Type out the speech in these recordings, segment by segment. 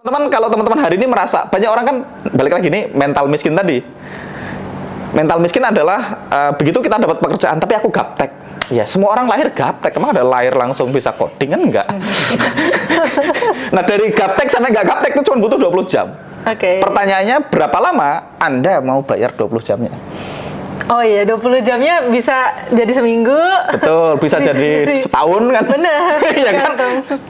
Teman-teman, kalau teman-teman hari ini merasa banyak orang kan balik lagi nih mental miskin tadi. Mental miskin adalah begitu kita dapat pekerjaan tapi aku gaptek. Ya, semua orang lahir gaptek. Emang ada lahir langsung bisa coding kan enggak? Nah, dari gaptek sampai nggak gaptek itu cuma butuh 20 jam. Oke. Pertanyaannya, berapa lama Anda mau bayar 20 jamnya? Oh iya, 20 jamnya bisa jadi seminggu. Betul, bisa jadi setahun kan? Bener. Iya kan?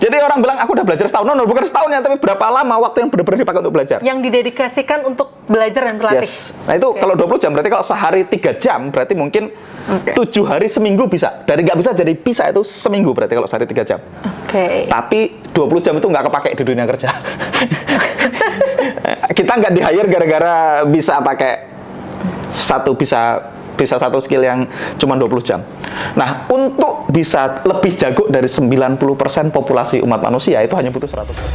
Jadi orang bilang, aku udah belajar setahun. No, bukan setahunnya, tapi berapa lama waktu yang benar-benar dipakai untuk belajar? Yang didedikasikan untuk belajar dan berlatih. Yes. Nah itu kalau 20 jam, berarti kalau sehari 3 jam, berarti mungkin 7 hari seminggu bisa. Dari nggak bisa jadi bisa itu seminggu berarti kalau sehari 3 jam. Tapi 20 jam itu nggak kepake di dunia kerja. Kita nggak di-hire gara-gara bisa pakai bisa satu skill yang cuma 20 jam. Nah, untuk bisa lebih jago dari 90% populasi umat manusia itu hanya butuh 100 jam.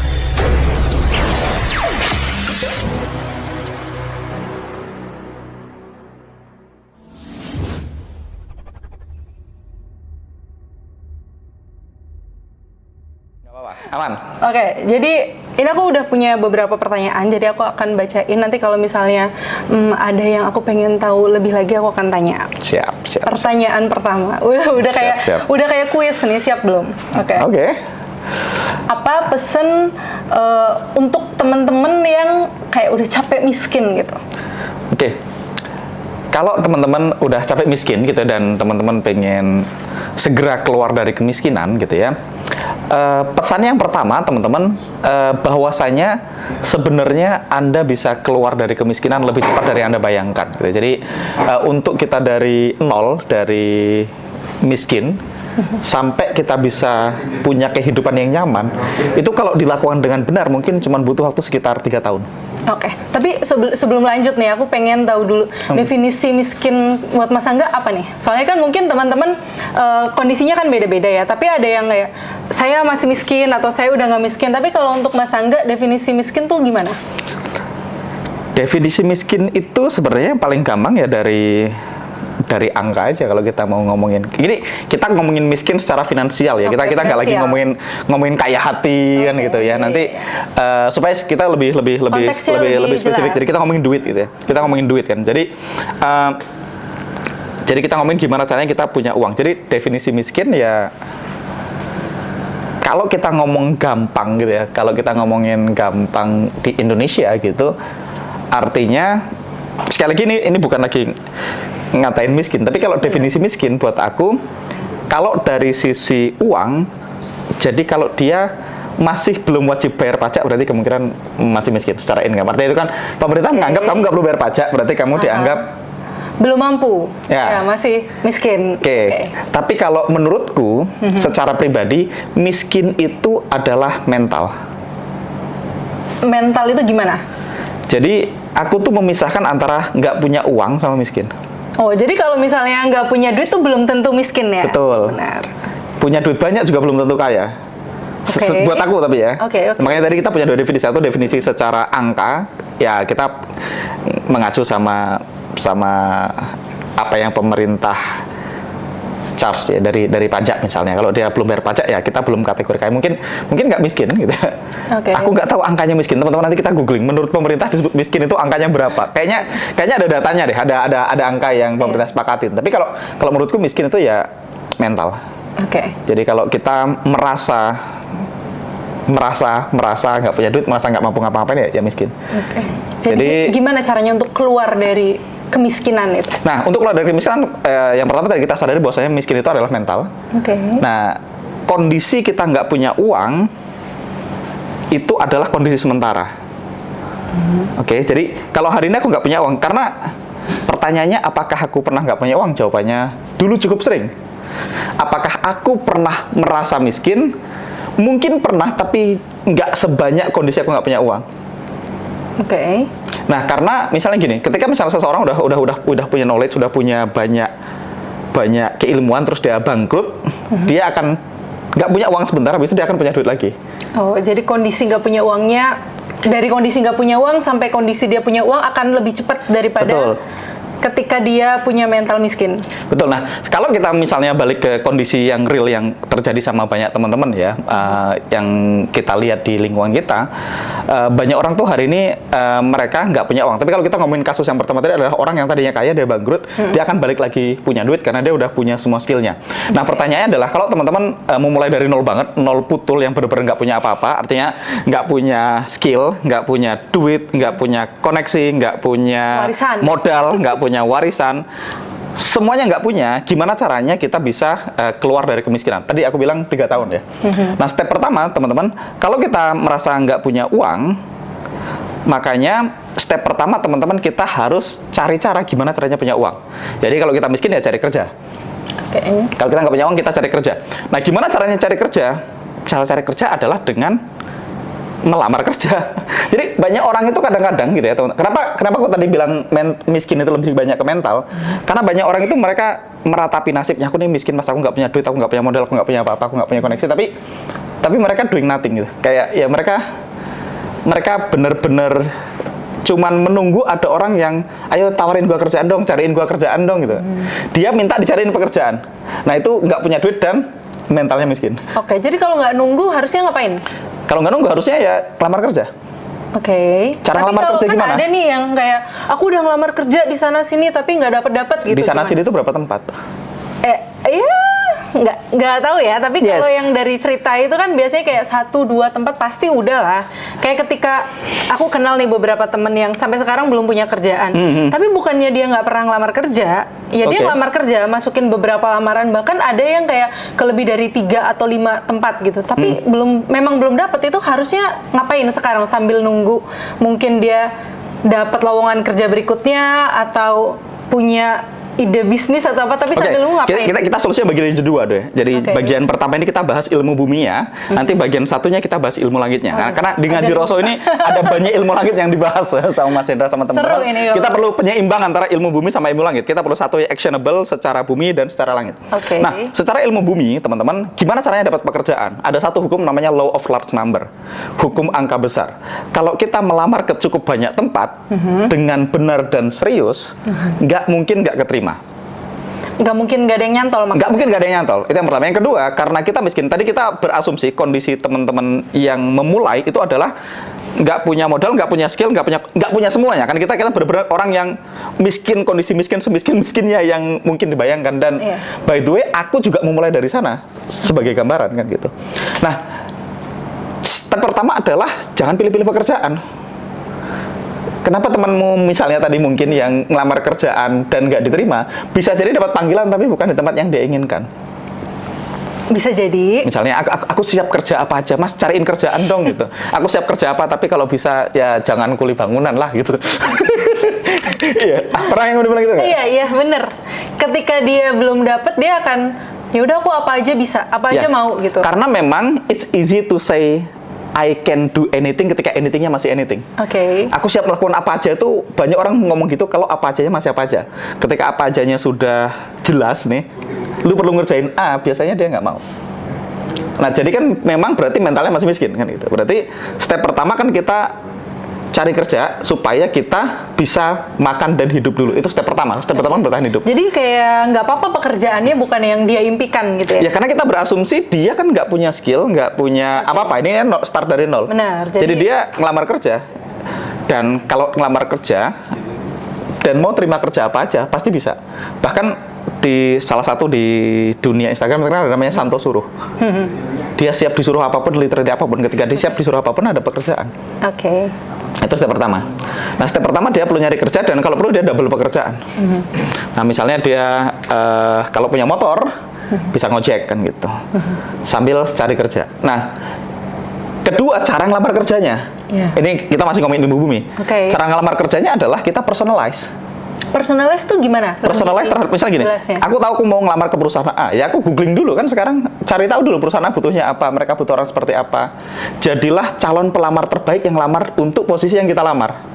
Aman. Oke, jadi ini aku udah punya beberapa pertanyaan, jadi aku akan bacain. Nanti kalau misalnya ada yang aku pengen tahu lebih lagi, aku akan tanya. Siap. Pertanyaan pertama, udah kayak kuis nih, siap belum? Oke. Apa pesan untuk teman-teman yang kayak udah capek miskin gitu? Oke. Kalau teman-teman udah capek miskin gitu dan teman-teman pengen segera keluar dari kemiskinan gitu ya, pesan yang pertama teman-teman, bahwasanya sebenarnya Anda bisa keluar dari kemiskinan lebih cepat dari Anda bayangkan gitu. Jadi untuk kita dari nol, dari miskin sampai kita bisa punya kehidupan yang nyaman, itu kalau dilakukan dengan benar mungkin cuma butuh waktu sekitar 3 tahun. Oke, tapi sebelum lanjut nih, aku pengen tahu dulu definisi miskin buat Mas Angga apa nih? Soalnya kan mungkin teman-teman kondisinya kan beda-beda ya, tapi ada yang kayak saya masih miskin atau saya udah nggak miskin. Tapi kalau untuk Mas Angga, definisi miskin tuh gimana? Definisi miskin itu sebenarnya paling gampang ya dari angka aja kalau kita mau ngomongin. Gini, kita ngomongin miskin secara finansial ya. Kita nggak lagi ngomongin kaya hati kan gitu ya. Nanti supaya kita lebih spesifik. Jadi kita ngomongin duit gitu ya. Kita ngomongin duit kan. Jadi kita ngomongin gimana caranya kita punya uang. Jadi definisi miskin ya, kalau kita ngomong gampang gitu ya. Kalau kita ngomongin gampang di Indonesia gitu, artinya sekali lagi ini bukan lagi ngatain miskin, tapi kalau definisi miskin buat aku, kalau dari sisi uang, jadi kalau dia masih belum wajib bayar pajak berarti kemungkinan masih miskin secara income. Artinya itu kan pemerintah menganggap kamu nggak perlu bayar pajak, berarti kamu dianggap belum mampu, ya masih miskin. Oke. Tapi kalau menurutku secara pribadi, miskin itu adalah mental. Mental itu gimana? Jadi aku tuh memisahkan antara nggak punya uang sama miskin. Oh, jadi kalau misalnya nggak punya duit tuh belum tentu miskin ya? Betul. Benar. Punya duit banyak juga belum tentu kaya. Buat aku tapi ya. Makanya tadi kita punya dua definisi. Satu definisi secara angka, ya kita mengacu sama apa yang pemerintah charge ya dari pajak misalnya. Kalau dia belum bayar pajak ya kita belum kategori kaya. Mungkin nggak miskin gitu. Aku nggak tahu angkanya miskin. Teman-teman nanti kita googling. Menurut pemerintah disebut miskin itu angkanya berapa? Kayaknya ada datanya deh. Ada angka yang pemerintah sepakatin. Tapi kalau menurutku miskin itu ya mental. Jadi kalau kita merasa nggak punya duit, merasa nggak mampu ngapa-ngapain ya miskin. Jadi gimana caranya untuk keluar dari kemiskinan itu? Nah, untuk keluar dari kemiskinan, yang pertama tadi kita sadari bahwasanya miskin itu adalah mental. Nah, kondisi kita nggak punya uang itu adalah kondisi sementara. Jadi kalau hari ini aku nggak punya uang, karena pertanyaannya apakah aku pernah nggak punya uang? Jawabannya dulu cukup sering. Apakah aku pernah merasa miskin? Mungkin pernah, tapi nggak sebanyak kondisi aku nggak punya uang. Nah, karena misalnya gini, ketika misalnya seseorang udah punya knowledge, sudah punya banyak keilmuan, terus dia bangkrut, dia akan nggak punya uang sebentar, habis itu dia akan punya duit lagi. Oh, jadi kondisi nggak punya uangnya, dari kondisi nggak punya uang sampai kondisi dia punya uang akan lebih cepat daripada ketika dia punya mental miskin. Betul. Nah, kalau kita misalnya balik ke kondisi yang real yang terjadi sama banyak teman-teman ya, yang kita lihat di lingkungan kita, banyak orang tuh hari ini mereka nggak punya uang. Tapi kalau kita ngomongin kasus yang pertama tadi adalah orang yang tadinya kaya, dia bangkrut, dia akan balik lagi punya duit karena dia udah punya semua skillnya. Nah, pertanyaannya adalah kalau teman-teman memulai dari nol banget, nol putul yang benar-benar nggak punya apa-apa, artinya nggak punya skill, nggak punya duit, nggak punya koneksi, nggak punya modal, nggak punya warisan, semuanya nggak punya, gimana caranya kita bisa keluar dari kemiskinan? Tadi aku bilang 3 tahun ya. Nah, step pertama teman-teman, kalau kita merasa nggak punya uang, makanya step pertama teman-teman kita harus cari cara gimana caranya punya uang. Jadi kalau kita miskin ya cari kerja. Kalau kita nggak punya uang, kita cari kerja. Nah, gimana caranya cari kerja? Cara cari kerja adalah dengan melamar kerja. Jadi banyak orang itu kadang-kadang gitu ya teman. Kenapa aku tadi bilang miskin itu lebih banyak ke mental? Karena banyak orang itu mereka meratapi nasibnya, aku nih miskin mas, aku nggak punya duit, aku nggak punya modal, aku nggak punya apa-apa, aku nggak punya koneksi, tapi mereka doing nothing gitu. Kayak ya mereka bener-bener cuman menunggu ada orang yang ayo tawarin gua kerjaan dong, cariin gua kerjaan dong gitu. Dia minta dicariin pekerjaan. Nah, itu nggak punya duit dan mentalnya miskin. Oke, jadi kalau nggak nunggu harusnya ngapain? Kalau nggak nunggu harusnya ya lamar kerja. Oke. Cara ngelamar kerja kan gimana? Ada nih yang kayak aku udah ngelamar kerja di sana sini tapi nggak dapat gitu. Di sana sini itu berapa tempat? Nggak tahu ya. Tapi kalau yang dari cerita itu kan biasanya kayak 1-2 tempat pasti udah lah. Kayak ketika aku kenal nih beberapa temen yang sampai sekarang belum punya kerjaan. Tapi bukannya dia nggak pernah ngelamar kerja, ya dia ngelamar kerja, masukin beberapa lamaran, bahkan ada yang kayak lebih dari 3 atau 5 tempat gitu. Tapi memang belum dapat. Itu harusnya ngapain sekarang sambil nunggu mungkin dia dapat lowongan kerja berikutnya atau punya ide bisnis atau apa, tapi sambil lu ngapain? Kita solusinya bagi dari dua deh. Jadi bagian pertama ini kita bahas ilmu buminya, nanti bagian satunya kita bahas ilmu langitnya. Karena di Ngaji Roso ini ada banyak ilmu langit yang dibahas sama Mas Hendra sama teman-teman. Kita perlu penyeimbang antara ilmu bumi sama ilmu langit. Kita perlu satu yang actionable secara bumi dan secara langit. Nah, secara ilmu bumi, teman-teman, gimana caranya dapat pekerjaan? Ada satu hukum namanya law of large number, hukum angka besar. Kalau kita melamar ke cukup banyak tempat dengan benar dan serius, nggak mungkin nggak keterima. Nggak mungkin nggak ada yang nyantol maksudnya. Nggak mungkin nggak ada yang nyantol. Itu yang pertama. Yang kedua, karena kita miskin. Tadi kita berasumsi kondisi teman-teman yang memulai itu adalah nggak punya modal, nggak punya skill, nggak punya semuanya. Kan kita benar-benar orang yang miskin, kondisi miskin, semiskin-miskinnya yang mungkin dibayangkan. Dan by the way, aku juga memulai dari sana sebagai gambaran kan gitu. Nah, step pertama adalah jangan pilih-pilih pekerjaan. Kenapa temanmu misalnya tadi mungkin yang ngelamar kerjaan dan nggak diterima, bisa jadi dapat panggilan tapi bukan di tempat yang dia inginkan. Bisa jadi. Misalnya aku siap kerja apa aja, mas cariin kerjaan dong gitu. Aku siap kerja apa, tapi kalau bisa ya jangan kuli bangunan lah gitu. Iya, pernah yang udah bilang gitu kan? Iya bener. Ketika dia belum dapet, dia akan ya udah aku apa aja bisa, apa aja mau gitu. Karena memang it's easy to say I can do anything ketika anythingnya masih anything. Aku siap melakukan apa aja itu banyak orang ngomong gitu kalau apa ajanya masih apa aja. Ketika apa ajanya sudah jelas nih, lu perlu ngerjain A, biasanya dia nggak mau. Nah, jadi kan memang berarti mentalnya masih miskin kan gitu. Berarti step pertama kan kita cari kerja supaya kita bisa makan dan hidup dulu. Itu step pertama. Step pertama bertahan hidup. Jadi kayak nggak apa-apa pekerjaannya bukan yang dia impikan gitu ya? Ya karena kita berasumsi dia kan nggak punya skill, nggak punya apa-apa. Ini kan start dari nol. Benar. Jadi dia ngelamar kerja. Dan kalau ngelamar kerja dan mau terima kerja apa aja, pasti bisa. Bahkan di salah satu di dunia Instagram ada namanya Santo Suruh. Dia siap disuruh apapun, literally apapun. Ketika dia siap disuruh apapun, ada pekerjaan. Itu step pertama. Nah, step pertama dia perlu nyari kerja dan kalau perlu dia double pekerjaan. Nah, misalnya dia kalau punya motor bisa ngojek kan gitu, sambil cari kerja. Nah, kedua cara ngelamar kerjanya. Ini kita masih ngomongin ilmu bumi. Cara ngelamar kerjanya adalah kita personalize. Personalize itu gimana? Personalize terhadap misalnya gini, aku tahu aku mau ngelamar ke perusahaan A, ya aku googling dulu kan sekarang, cari tahu dulu perusahaan A butuhnya apa, mereka butuh orang seperti apa. Jadilah calon pelamar terbaik yang lamar untuk posisi yang kita lamar.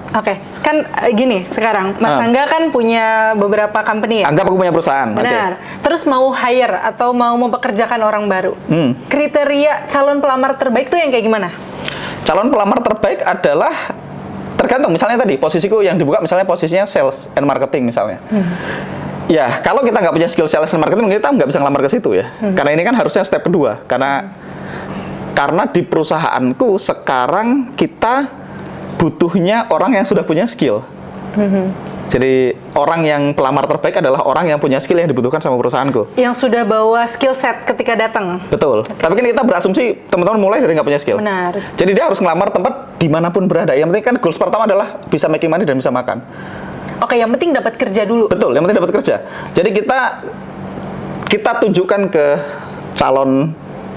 Kan gini sekarang, Mas Angga kan punya beberapa company ya? Anggap aku punya perusahaan. Benar. Terus mau hire atau mau mempekerjakan orang baru. Kriteria calon pelamar terbaik itu yang kayak gimana? Calon pelamar terbaik adalah tergantung. Misalnya tadi posisiku yang dibuka misalnya posisinya sales and marketing misalnya. Ya, kalau kita nggak punya skill sales and marketing, kita nggak bisa ngelamar ke situ ya. Karena ini kan harusnya step kedua. Karena di perusahaanku sekarang kita butuhnya orang yang sudah punya skill. Jadi orang yang pelamar terbaik adalah orang yang punya skill yang dibutuhkan sama perusahaanku. Yang sudah bawa skill set ketika datang. Betul. Okay. Tapi kan kita berasumsi teman-teman mulai dari nggak punya skill. Benar. Jadi dia harus ngelamar tempat dimanapun berada. Yang penting kan goals pertama adalah bisa making money dan bisa makan. Oke, yang penting dapat kerja dulu. Betul, yang penting dapat kerja. Jadi kita tunjukkan ke calon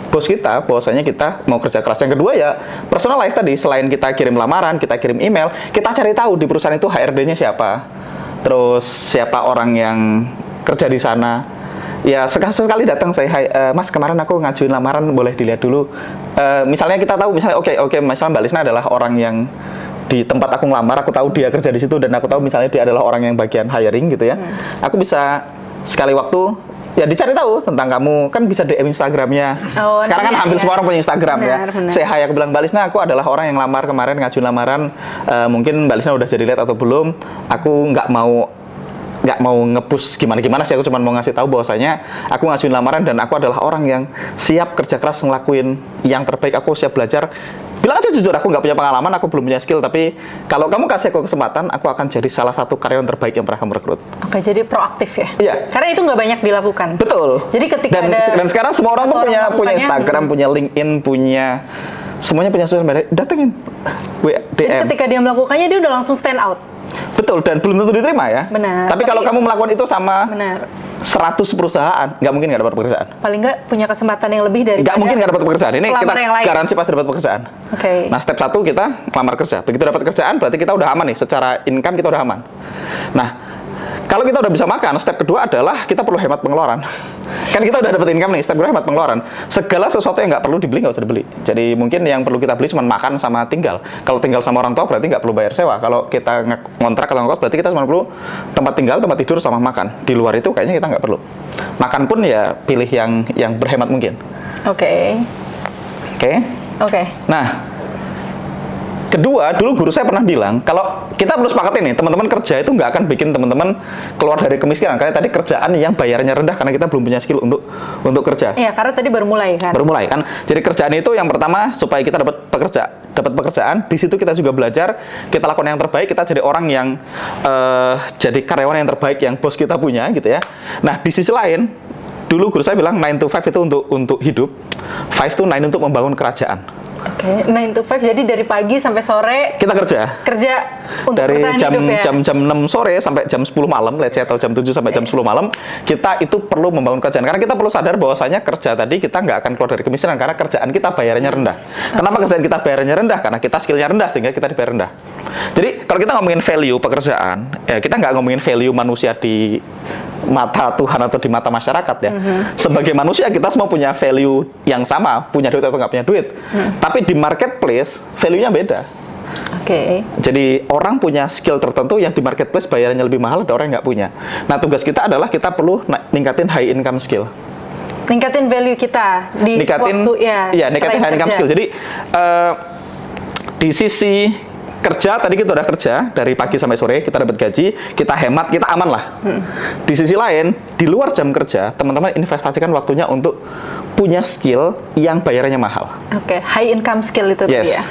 bos kita bahwasanya kita mau kerja keras. Yang kedua ya personalize tadi, selain kita kirim lamaran, kita kirim email, kita cari tahu di perusahaan itu HRD-nya siapa, terus siapa orang yang kerja di sana. Ya sekali datang saya, Mas kemarin aku ngajuin lamaran, boleh dilihat dulu. Misalnya kita tahu, misalnya oke, misalnya Mbak Lisna adalah orang yang di tempat aku ngelamar, aku tahu dia kerja di situ dan aku tahu misalnya dia adalah orang yang bagian hiring gitu ya. Aku bisa sekali waktu ya dicari tahu tentang kamu, kan bisa DM Instagramnya. Sekarang kan hampir semua orang punya Instagram ya. Saya aku bilang, Mbak Lisna, aku adalah orang yang lamar kemarin, ngajuin lamaran. Mungkin Mbak Lisna udah jadi lihat atau belum. Aku nggak mau nge-push gimana sih, aku cuma mau ngasih tahu bahwasanya aku ngajuin lamaran dan aku adalah orang yang siap kerja keras ngelakuin yang terbaik, aku siap belajar. Bilang aja jujur, aku nggak punya pengalaman, aku belum punya skill, tapi kalau kamu kasih aku kesempatan, aku akan jadi salah satu karyawan terbaik yang pernah kamu rekrut. Oke, jadi proaktif ya? Iya. Karena itu nggak banyak dilakukan. Betul. Jadi ketika dan sekarang semua orang tuh punya Instagram, punya LinkedIn, semuanya punya sosial media, datengin DM. Jadi ketika dia melakukannya, dia udah langsung stand out. Betul, dan belum tentu diterima ya. Benar. Tapi kalau kamu melakukan itu sama 100 perusahaan, nggak mungkin nggak dapat pekerjaan. Paling nggak punya kesempatan yang lebih dari. Nggak mungkin nggak dapat pekerjaan. Ini kita garansi pasti dapat pekerjaan. Oke. Nah, step 1 kita lamar kerja. Begitu dapat kerjaan, berarti kita udah aman nih. Secara income kita udah aman. Nah, kalau kita udah bisa makan, step kedua adalah kita perlu hemat pengeluaran. Kan kita udah dapat income nih, step kedua hemat pengeluaran. Segala sesuatu yang nggak perlu dibeli, nggak usah dibeli. Jadi mungkin yang perlu kita beli cuma makan sama tinggal. Kalau tinggal sama orang tua berarti nggak perlu bayar sewa. Kalau kita ngontrak atau ngekos berarti kita cuma perlu tempat tinggal, tempat tidur, sama makan. Di luar itu kayaknya kita nggak perlu. Makan pun ya pilih yang berhemat mungkin. Oke. Nah, kedua, dulu guru saya pernah bilang, kalau kita perlu sepakatin nih, teman-teman kerja itu nggak akan bikin teman-teman keluar dari kemiskinan. Karena tadi kerjaan yang bayarannya rendah karena kita belum punya skill untuk kerja. Iya, karena tadi baru mulai kan. Jadi kerjaan itu yang pertama supaya kita dapat pekerjaan. Di situ kita juga belajar, kita lakukan yang terbaik, kita jadi orang yang jadi karyawan yang terbaik yang bos kita punya gitu ya. Nah, di sisi lain, dulu guru saya bilang 9 to 5 itu untuk hidup, 5 to 9 untuk membangun kerajaan. Oke, 9 to 5, jadi dari pagi sampai sore kita kerja untuk dari jam 6 sore sampai jam 10 malam, let's say, atau jam 7 sampai jam 10 malam, kita itu perlu membangun kerjaan. Karena kita perlu sadar bahwasanya kerja tadi kita nggak akan keluar dari kemiskinan karena kerjaan kita bayarannya rendah. Kenapa kerjaan kita bayarannya rendah? Karena kita skillnya rendah sehingga kita dibayar rendah. Jadi kalau kita ngomongin value pekerjaan, ya kita nggak ngomongin value manusia di mata Tuhan atau di mata masyarakat ya. Sebagai manusia kita semua punya value yang sama, punya duit atau nggak punya duit. Tapi di marketplace value-nya beda. Jadi orang punya skill tertentu yang di marketplace bayarannya lebih mahal, ada orang yang nggak punya. Nah, tugas kita adalah kita perlu ningkatin high income skill. Ningkatin value kita di ningkatin high income skill. Jadi di sisi kerja, tadi kita udah kerja dari pagi sampai sore, kita dapat gaji, kita hemat, kita aman lah. Di sisi lain, di luar jam kerja, teman-teman investasikan waktunya untuk punya skill yang bayarannya mahal. High income skill itu tadi ya.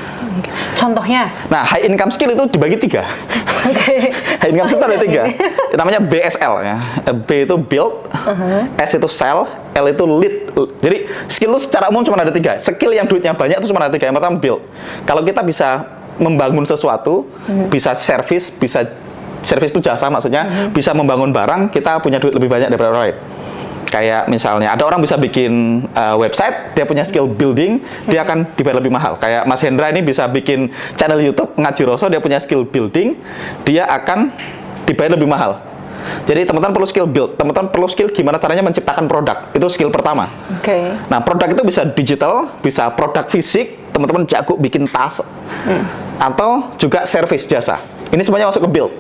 Contohnya? Nah, high income skill itu dibagi 3. High income skill itu ada 3. Namanya BSL ya. B itu build, S itu sell, L itu lead. Jadi skill itu secara umum cuma ada 3. Skill yang duitnya banyak itu cuma ada 3. Yang pertama build. Kalau kita bisa membangun sesuatu, bisa service itu jasa maksudnya, bisa membangun barang, kita punya duit lebih banyak daripada orang lain. Kayak misalnya ada orang bisa bikin website, dia punya skill building, dia akan dibayar lebih mahal. Kayak Mas Hendra ini bisa bikin channel YouTube Ngaji Roso, dia punya skill building, dia akan dibayar lebih mahal. Jadi teman-teman perlu skill build, teman-teman perlu skill gimana caranya menciptakan produk. Itu skill pertama. Nah, produk itu bisa digital, bisa produk fisik, teman-teman jago bikin tas, atau juga service jasa. Ini semuanya masuk ke build.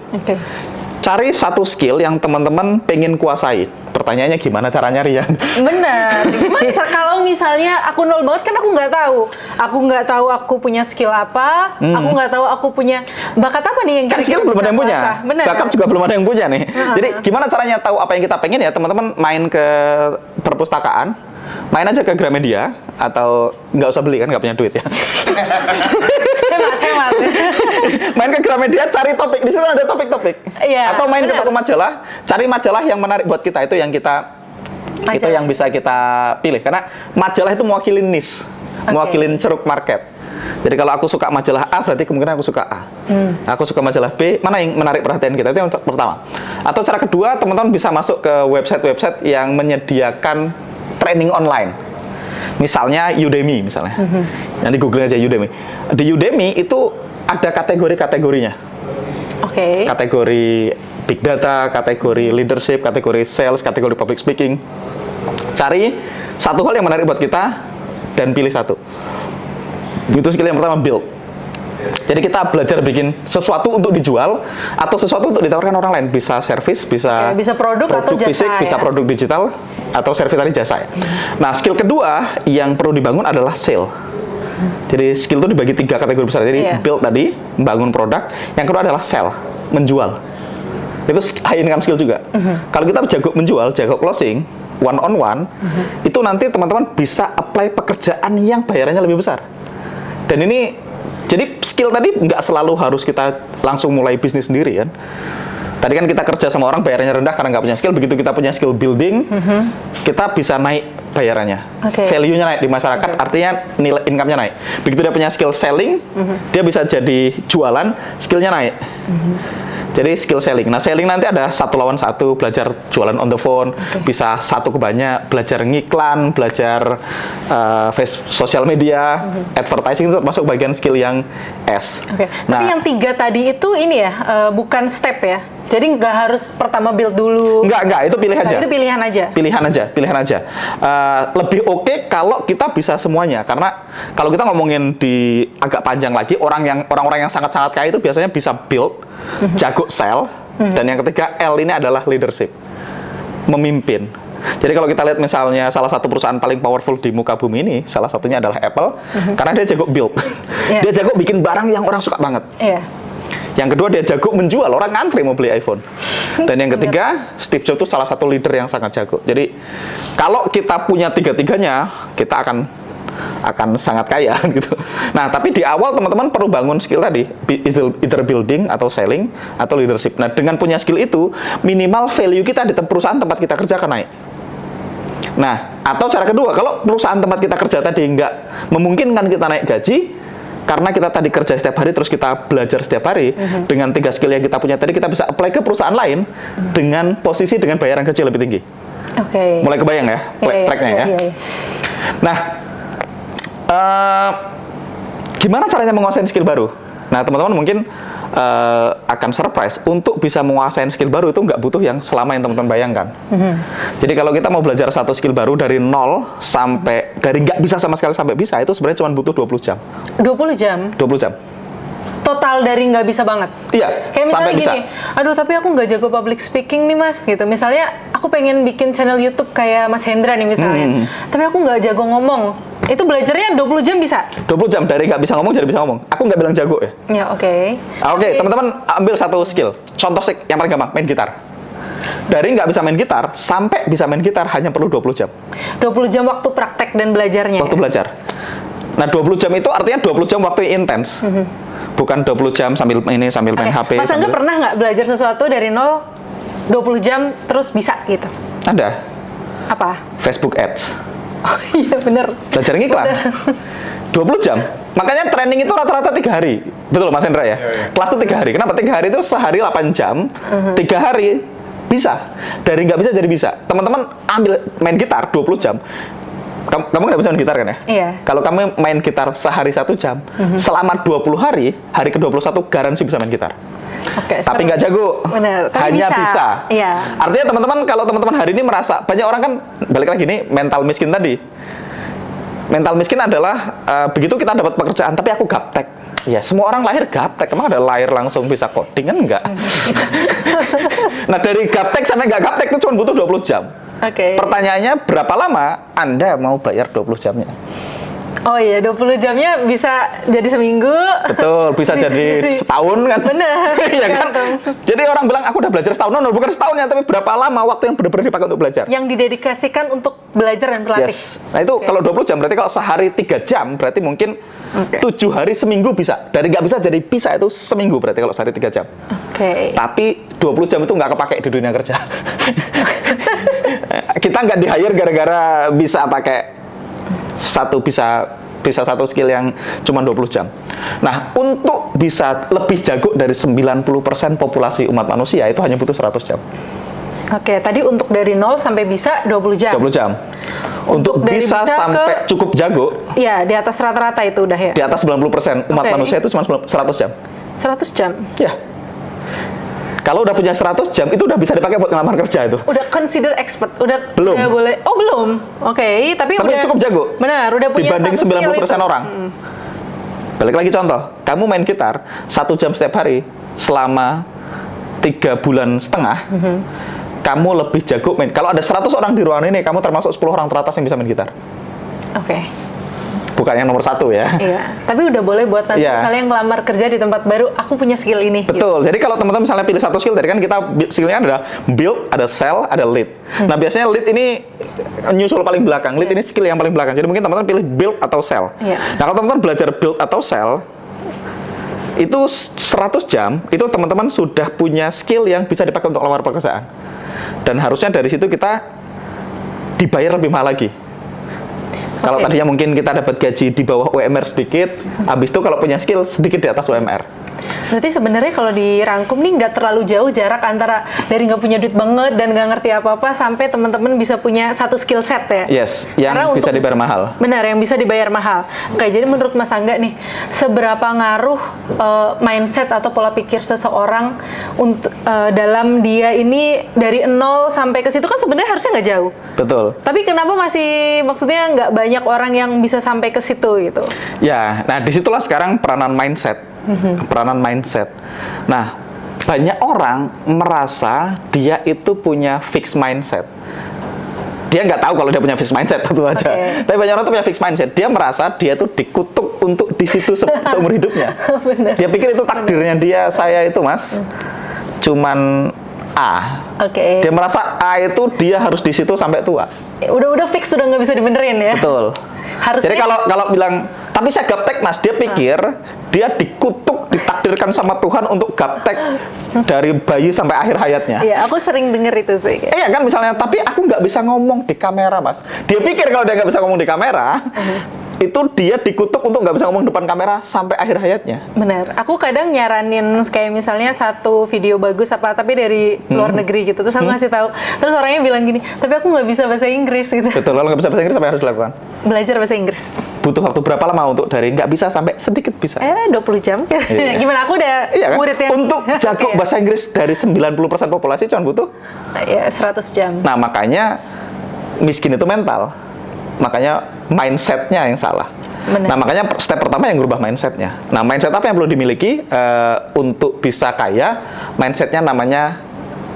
Cari satu skill yang teman-teman pengen kuasai. Pertanyaannya gimana caranya, Rian? Benar. Gimana kalau misalnya aku nol banget, kan aku nggak tahu. Aku nggak tahu aku punya skill apa. Aku nggak tahu aku punya bakat apa nih yang kan skill belum ada yang punya. Bakat juga belum ada yang punya nih. Jadi gimana caranya tahu apa yang kita pengen ya, teman-teman main ke perpustakaan, main aja ke Gramedia, atau nggak usah beli kan, nggak punya duit ya. Hemat. Main ke Gramedia, cari topik, di situ ada topik-topik. Iya, atau main ke toko majalah, cari majalah yang menarik buat kita, itu yang itu yang bisa kita pilih, karena majalah itu mewakilin niche, mewakilin ceruk market. Jadi kalau aku suka majalah A, berarti kemungkinan aku suka A. Aku suka majalah B, mana yang menarik perhatian kita, itu yang pertama. Atau cara kedua, teman-teman bisa masuk ke website-website yang menyediakan training online. Misalnya Udemy misalnya. Nanti googling aja Udemy. Di Udemy itu ada kategori-kategorinya. Kategori big data, kategori leadership, kategori sales, kategori public speaking. Cari satu hal yang menarik buat kita dan pilih satu. Itu skill yang pertama, build. Jadi kita belajar bikin sesuatu untuk dijual atau sesuatu untuk ditawarkan orang lain. Bisa service, bisa produk atau jasa, fisik, bisa produk digital atau service tadi, jasa ya. Nah, skill kedua yang perlu dibangun adalah sale. Jadi skill itu dibagi 3 kategori besar. Jadi build tadi, membangun produk. Yang kedua adalah sell, menjual. Itu high income skill juga. Kalau kita jago menjual, jago closing, one on one, itu nanti teman-teman bisa apply pekerjaan yang bayarannya lebih besar. Dan ini, jadi skill tadi nggak selalu harus kita langsung mulai bisnis sendiri kan. Tadi kan kita kerja sama orang bayarannya rendah karena nggak punya skill. Begitu kita punya skill building, kita bisa naik bayarannya, value-nya naik di masyarakat, artinya nilai income-nya naik. Begitu dia punya skill selling, dia bisa jadi jualan, skill-nya naik. Jadi skill selling. Nah, selling nanti ada 1 lawan 1, belajar jualan on the phone, bisa 1 ke banyak, belajar ngiklan, belajar sosial media, advertising, itu termasuk bagian skill yang S. Nah, tapi yang 3 tadi itu ini ya, bukan step ya. Jadi nggak harus pertama build dulu. Nggak, itu pilih aja. Itu pilihan aja. Pilihan aja. Lebih oke kalau kita bisa semuanya, karena kalau kita ngomongin di agak panjang lagi, orang-orang yang sangat-sangat kaya itu biasanya bisa build, jago sell, dan yang ketiga L ini adalah leadership, memimpin. Jadi kalau kita lihat misalnya salah satu perusahaan paling powerful di muka bumi ini, salah satunya adalah Apple, karena dia jago build. Dia jago bikin barang yang orang suka banget. Yang kedua, dia jago menjual, orang ngantri mau beli iPhone. Dan yang ketiga, Steve Jobs itu salah satu leader yang sangat jago. Jadi kalau kita punya 3-tiganya, kita akan sangat kaya gitu. Nah, tapi di awal teman-teman perlu bangun skill tadi, either building atau selling atau leadership. Nah, dengan punya skill itu, minimal value kita di perusahaan tempat kita kerja akan naik. Nah, atau cara kedua, kalau perusahaan tempat kita kerja tadi nggak memungkinkan kita naik gaji, karena kita tadi kerja setiap hari, terus kita belajar setiap hari, dengan 3 skill yang kita punya tadi, kita bisa apply ke perusahaan lain dengan posisi dengan bayaran gaji lebih tinggi. Mulai kebayang ya, tracknya ya. Nah, gimana caranya menguasai skill baru? Nah, teman-teman mungkin akan surprise, untuk bisa menguasai skill baru itu nggak butuh yang selama yang teman-teman bayangkan. Jadi kalau kita mau belajar satu skill baru dari nol sampai, dari nggak bisa sama sekali sampai bisa, itu sebenarnya cuma butuh 20 jam. 20 jam? 20 jam. Total dari nggak bisa banget? Iya, kayak misalnya gini, aduh tapi aku nggak jago public speaking nih mas, gitu. Misalnya aku pengen bikin channel YouTube kayak Mas Hendra nih misalnya, tapi aku nggak jago ngomong. Itu belajarnya 20 jam bisa? 20 jam, dari nggak bisa ngomong jadi bisa ngomong. Aku nggak bilang jago ya. Ya, oke. Oke, teman-teman ambil satu skill. Contoh yang paling gampang, main gitar. Dari nggak bisa main gitar sampai bisa main gitar hanya perlu 20 jam. 20 jam waktu praktek dan belajarnya? Waktu belajar. Nah, 20 jam itu artinya 20 jam waktu yang intens. Bukan 20 jam sambil main HP. Mas Angga pernah nggak belajar sesuatu dari nol 20 jam terus bisa gitu? Ada. Apa? Facebook Ads. Oh iya bener. Belajar ngiklan. 20 jam. Makanya training itu rata-rata 3 hari. Betul Mas Hendra ya? Kelas itu 3 hari. Kenapa 3 hari itu sehari 8 jam, 3 hari bisa. Dari nggak bisa jadi bisa. Teman-teman ambil main gitar 20 jam. Kamu nggak bisa main gitar kan ya? Iya. Kalau kamu main gitar sehari 1 jam, selama 20 hari, hari ke-21 garansi bisa main gitar. Tapi nggak jago. Bener. Hanya bisa. Iya. Artinya teman-teman, kalau teman-teman hari ini merasa, banyak orang kan, balik lagi nih, mental miskin tadi. Mental miskin adalah, begitu kita dapat pekerjaan, tapi aku gaptek. Ya, semua orang lahir gaptek. Emang ada lahir langsung bisa coding kan? Enggak. Nah, dari gaptek sampai nggak gaptek itu cuma butuh 20 jam. Pertanyaannya, berapa lama Anda mau bayar 20 jamnya? Oh iya, 20 jamnya bisa jadi seminggu. Betul, bisa jadi setahun kan? Benar. Iya kan? Jadi orang bilang, aku udah belajar setahun. No, bukan setahunnya, tapi berapa lama waktu yang benar-benar dipakai untuk belajar. Yang didedikasikan untuk belajar dan berlatih. Yes. Nah itu kalau 20 jam, berarti kalau sehari 3 jam, berarti mungkin 7 hari seminggu bisa. Dari nggak bisa jadi bisa itu seminggu berarti kalau sehari 3 jam. Tapi 20 jam itu nggak kepake di dunia kerja. Kita nggak di-hire gara-gara bisa pakai bisa satu skill yang cuma 20 jam. Nah, untuk bisa lebih jago dari 90% populasi umat manusia itu hanya butuh 100 jam. Tadi untuk dari 0 sampai bisa 20 jam. 20 jam. Untuk bisa sampai cukup jago. Iya, di atas rata-rata itu udah ya. Di atas 90% umat manusia itu cuma 100 jam. 100 jam? Ya. Kalau udah punya 100 jam, itu udah bisa dipakai buat ngelamar kerja itu. Udah consider expert? Belum. Udah boleh? Oh, belum? Tapi udah cukup jago. Benar, udah punya dibanding 90% orang. Balik lagi contoh, kamu main gitar 1 jam setiap hari selama 3,5 bulan, kamu lebih jago main. Kalau ada 100 orang di ruangan ini, kamu termasuk 10 orang teratas yang bisa main gitar. Bukan yang nomor 1 ya. Iya, tapi udah boleh buat nanti misalnya yang ngelamar kerja di tempat baru, aku punya skill ini. Betul, gitu. Jadi kalau teman-teman misalnya pilih satu skill, tadi kan kita skillnya ada build, ada sell, ada lead. Nah biasanya lead ini nyusul paling belakang, lead ini skill yang paling belakang. Jadi mungkin teman-teman pilih build atau sell. Nah kalau teman-teman belajar build atau sell, itu 100 jam, itu teman-teman sudah punya skill yang bisa dipakai untuk lamar pekerjaan. Dan harusnya dari situ kita dibayar lebih mahal lagi. Kalau tadinya mungkin kita dapat gaji di bawah UMR sedikit, habis itu kalau punya skill sedikit di atas UMR. Berarti sebenarnya kalau dirangkum nih nggak terlalu jauh jarak antara dari nggak punya duit banget dan nggak ngerti apa-apa sampai teman-teman bisa punya satu skill set ya? Yes, yang bisa dibayar mahal. Benar, yang bisa dibayar mahal. Oke, jadi menurut Mas Angga nih, seberapa ngaruh mindset atau pola pikir seseorang untuk dalam dia ini dari 0 sampai ke situ kan sebenarnya harusnya nggak jauh. Betul. Tapi kenapa masih maksudnya nggak banyak orang yang bisa sampai ke situ gitu? Ya, nah disitulah sekarang peranan mindset. Peranan mindset. Nah, banyak orang merasa dia itu punya fixed mindset. Dia nggak tahu kalau dia punya fixed mindset, tentu aja. Tapi banyak orang tuh punya fixed mindset. Dia merasa dia tuh dikutuk untuk di situ seumur hidupnya. Dia pikir itu takdirnya dia. Saya itu mas, cuman A. Dia merasa A itu dia harus di situ sampai tua. Udah fix, sudah nggak bisa dibenerin ya. Betul. Harusnya. Jadi kalau bilang, tapi saya gaptek mas, dia pikir dia dikutuk, ditakdirkan sama Tuhan untuk gaptek dari bayi sampai akhir hayatnya. Iya, aku sering denger itu sih. Iya kan, misalnya, tapi aku nggak bisa ngomong di kamera mas. Dia pikir kalau dia nggak bisa ngomong di kamera, itu dia dikutuk untuk nggak bisa ngomong depan kamera sampai akhir hayatnya. Benar. Aku kadang nyaranin kayak misalnya satu video bagus apa, tapi dari luar negeri gitu. Terus aku ngasih tahu. Terus orangnya bilang gini, tapi aku nggak bisa bahasa Inggris gitu. Betul, kalau nggak bisa bahasa Inggris apa yang harus dilakukan? Belajar bahasa Inggris. Butuh waktu berapa lama untuk dari nggak bisa sampai sedikit bisa? 20 jam. Iya. Gimana, aku udah kan? murid yang... Untuk jago bahasa Inggris dari 90% populasi cuma butuh? 100 jam. Nah, makanya miskin itu mental. Makanya mindsetnya yang salah. Benar. Nah, makanya step pertama yang merubah mindsetnya. Nah, mindset apa yang perlu dimiliki untuk bisa kaya? Mindsetnya namanya,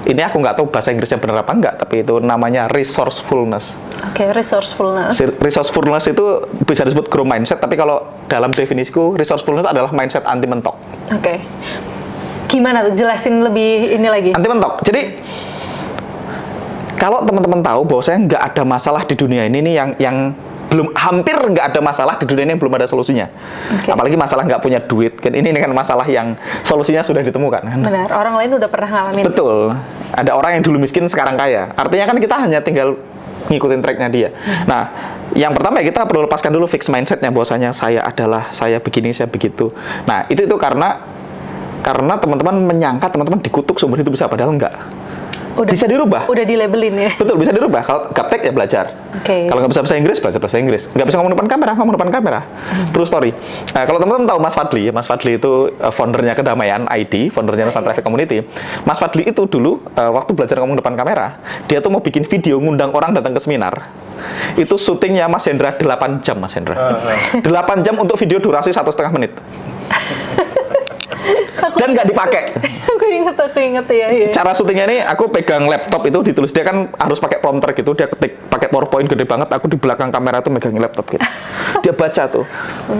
ini aku nggak tahu bahasa Inggrisnya benar apa enggak, tapi itu namanya resourcefulness. Resourcefulness. Resourcefulness itu bisa disebut growth mindset, tapi kalau dalam definisiku, resourcefulness adalah mindset anti mentok. Gimana tuh? Jelasin lebih ini lagi. Anti mentok. Jadi, kalau teman-teman tahu bahwa saya nggak ada masalah di dunia ini nih yang belum, hampir nggak ada masalah di dunia ini yang belum ada solusinya. Apalagi masalah nggak punya duit kan, ini kan masalah yang solusinya sudah ditemukan kan. Benar, orang lain udah pernah ngalamin. Betul, ada orang yang dulu miskin sekarang kaya. Artinya kan kita hanya tinggal ngikutin tracknya dia. Nah, yang pertama ya kita perlu lepaskan dulu fixed mindsetnya bahwasanya saya begini, saya begitu. Nah, itu karena teman-teman menyangka teman-teman dikutuk seumur hidup bisa, padahal enggak. Bisa dirubah. Udah dilabelin ya. Betul, bisa dirubah. Kalau gaptek ya belajar. Kalau nggak bisa bahasa Inggris, belajar bahasa Inggris. Nggak bisa ngomong depan kamera, ngomong depan kamera. True story. Kalau teman-teman tahu Mas Fadli itu foundernya Kedamaian ID, foundernya Nusantara Traffic Community. Mas Fadli itu dulu waktu belajar ngomong depan kamera, dia tuh mau bikin video ngundang orang datang ke seminar. Itu syutingnya Mas Hendra 8 jam, Mas Hendra. 8 jam untuk video durasi 1,5 menit. Dan nggak dipakai. Aku inget ya. Cara syutingnya ini, aku pegang laptop itu ditulis, dia kan harus pakai prompter gitu, dia ketik pakai PowerPoint gede banget, aku di belakang kamera tuh megangin laptop gitu. Dia baca tuh,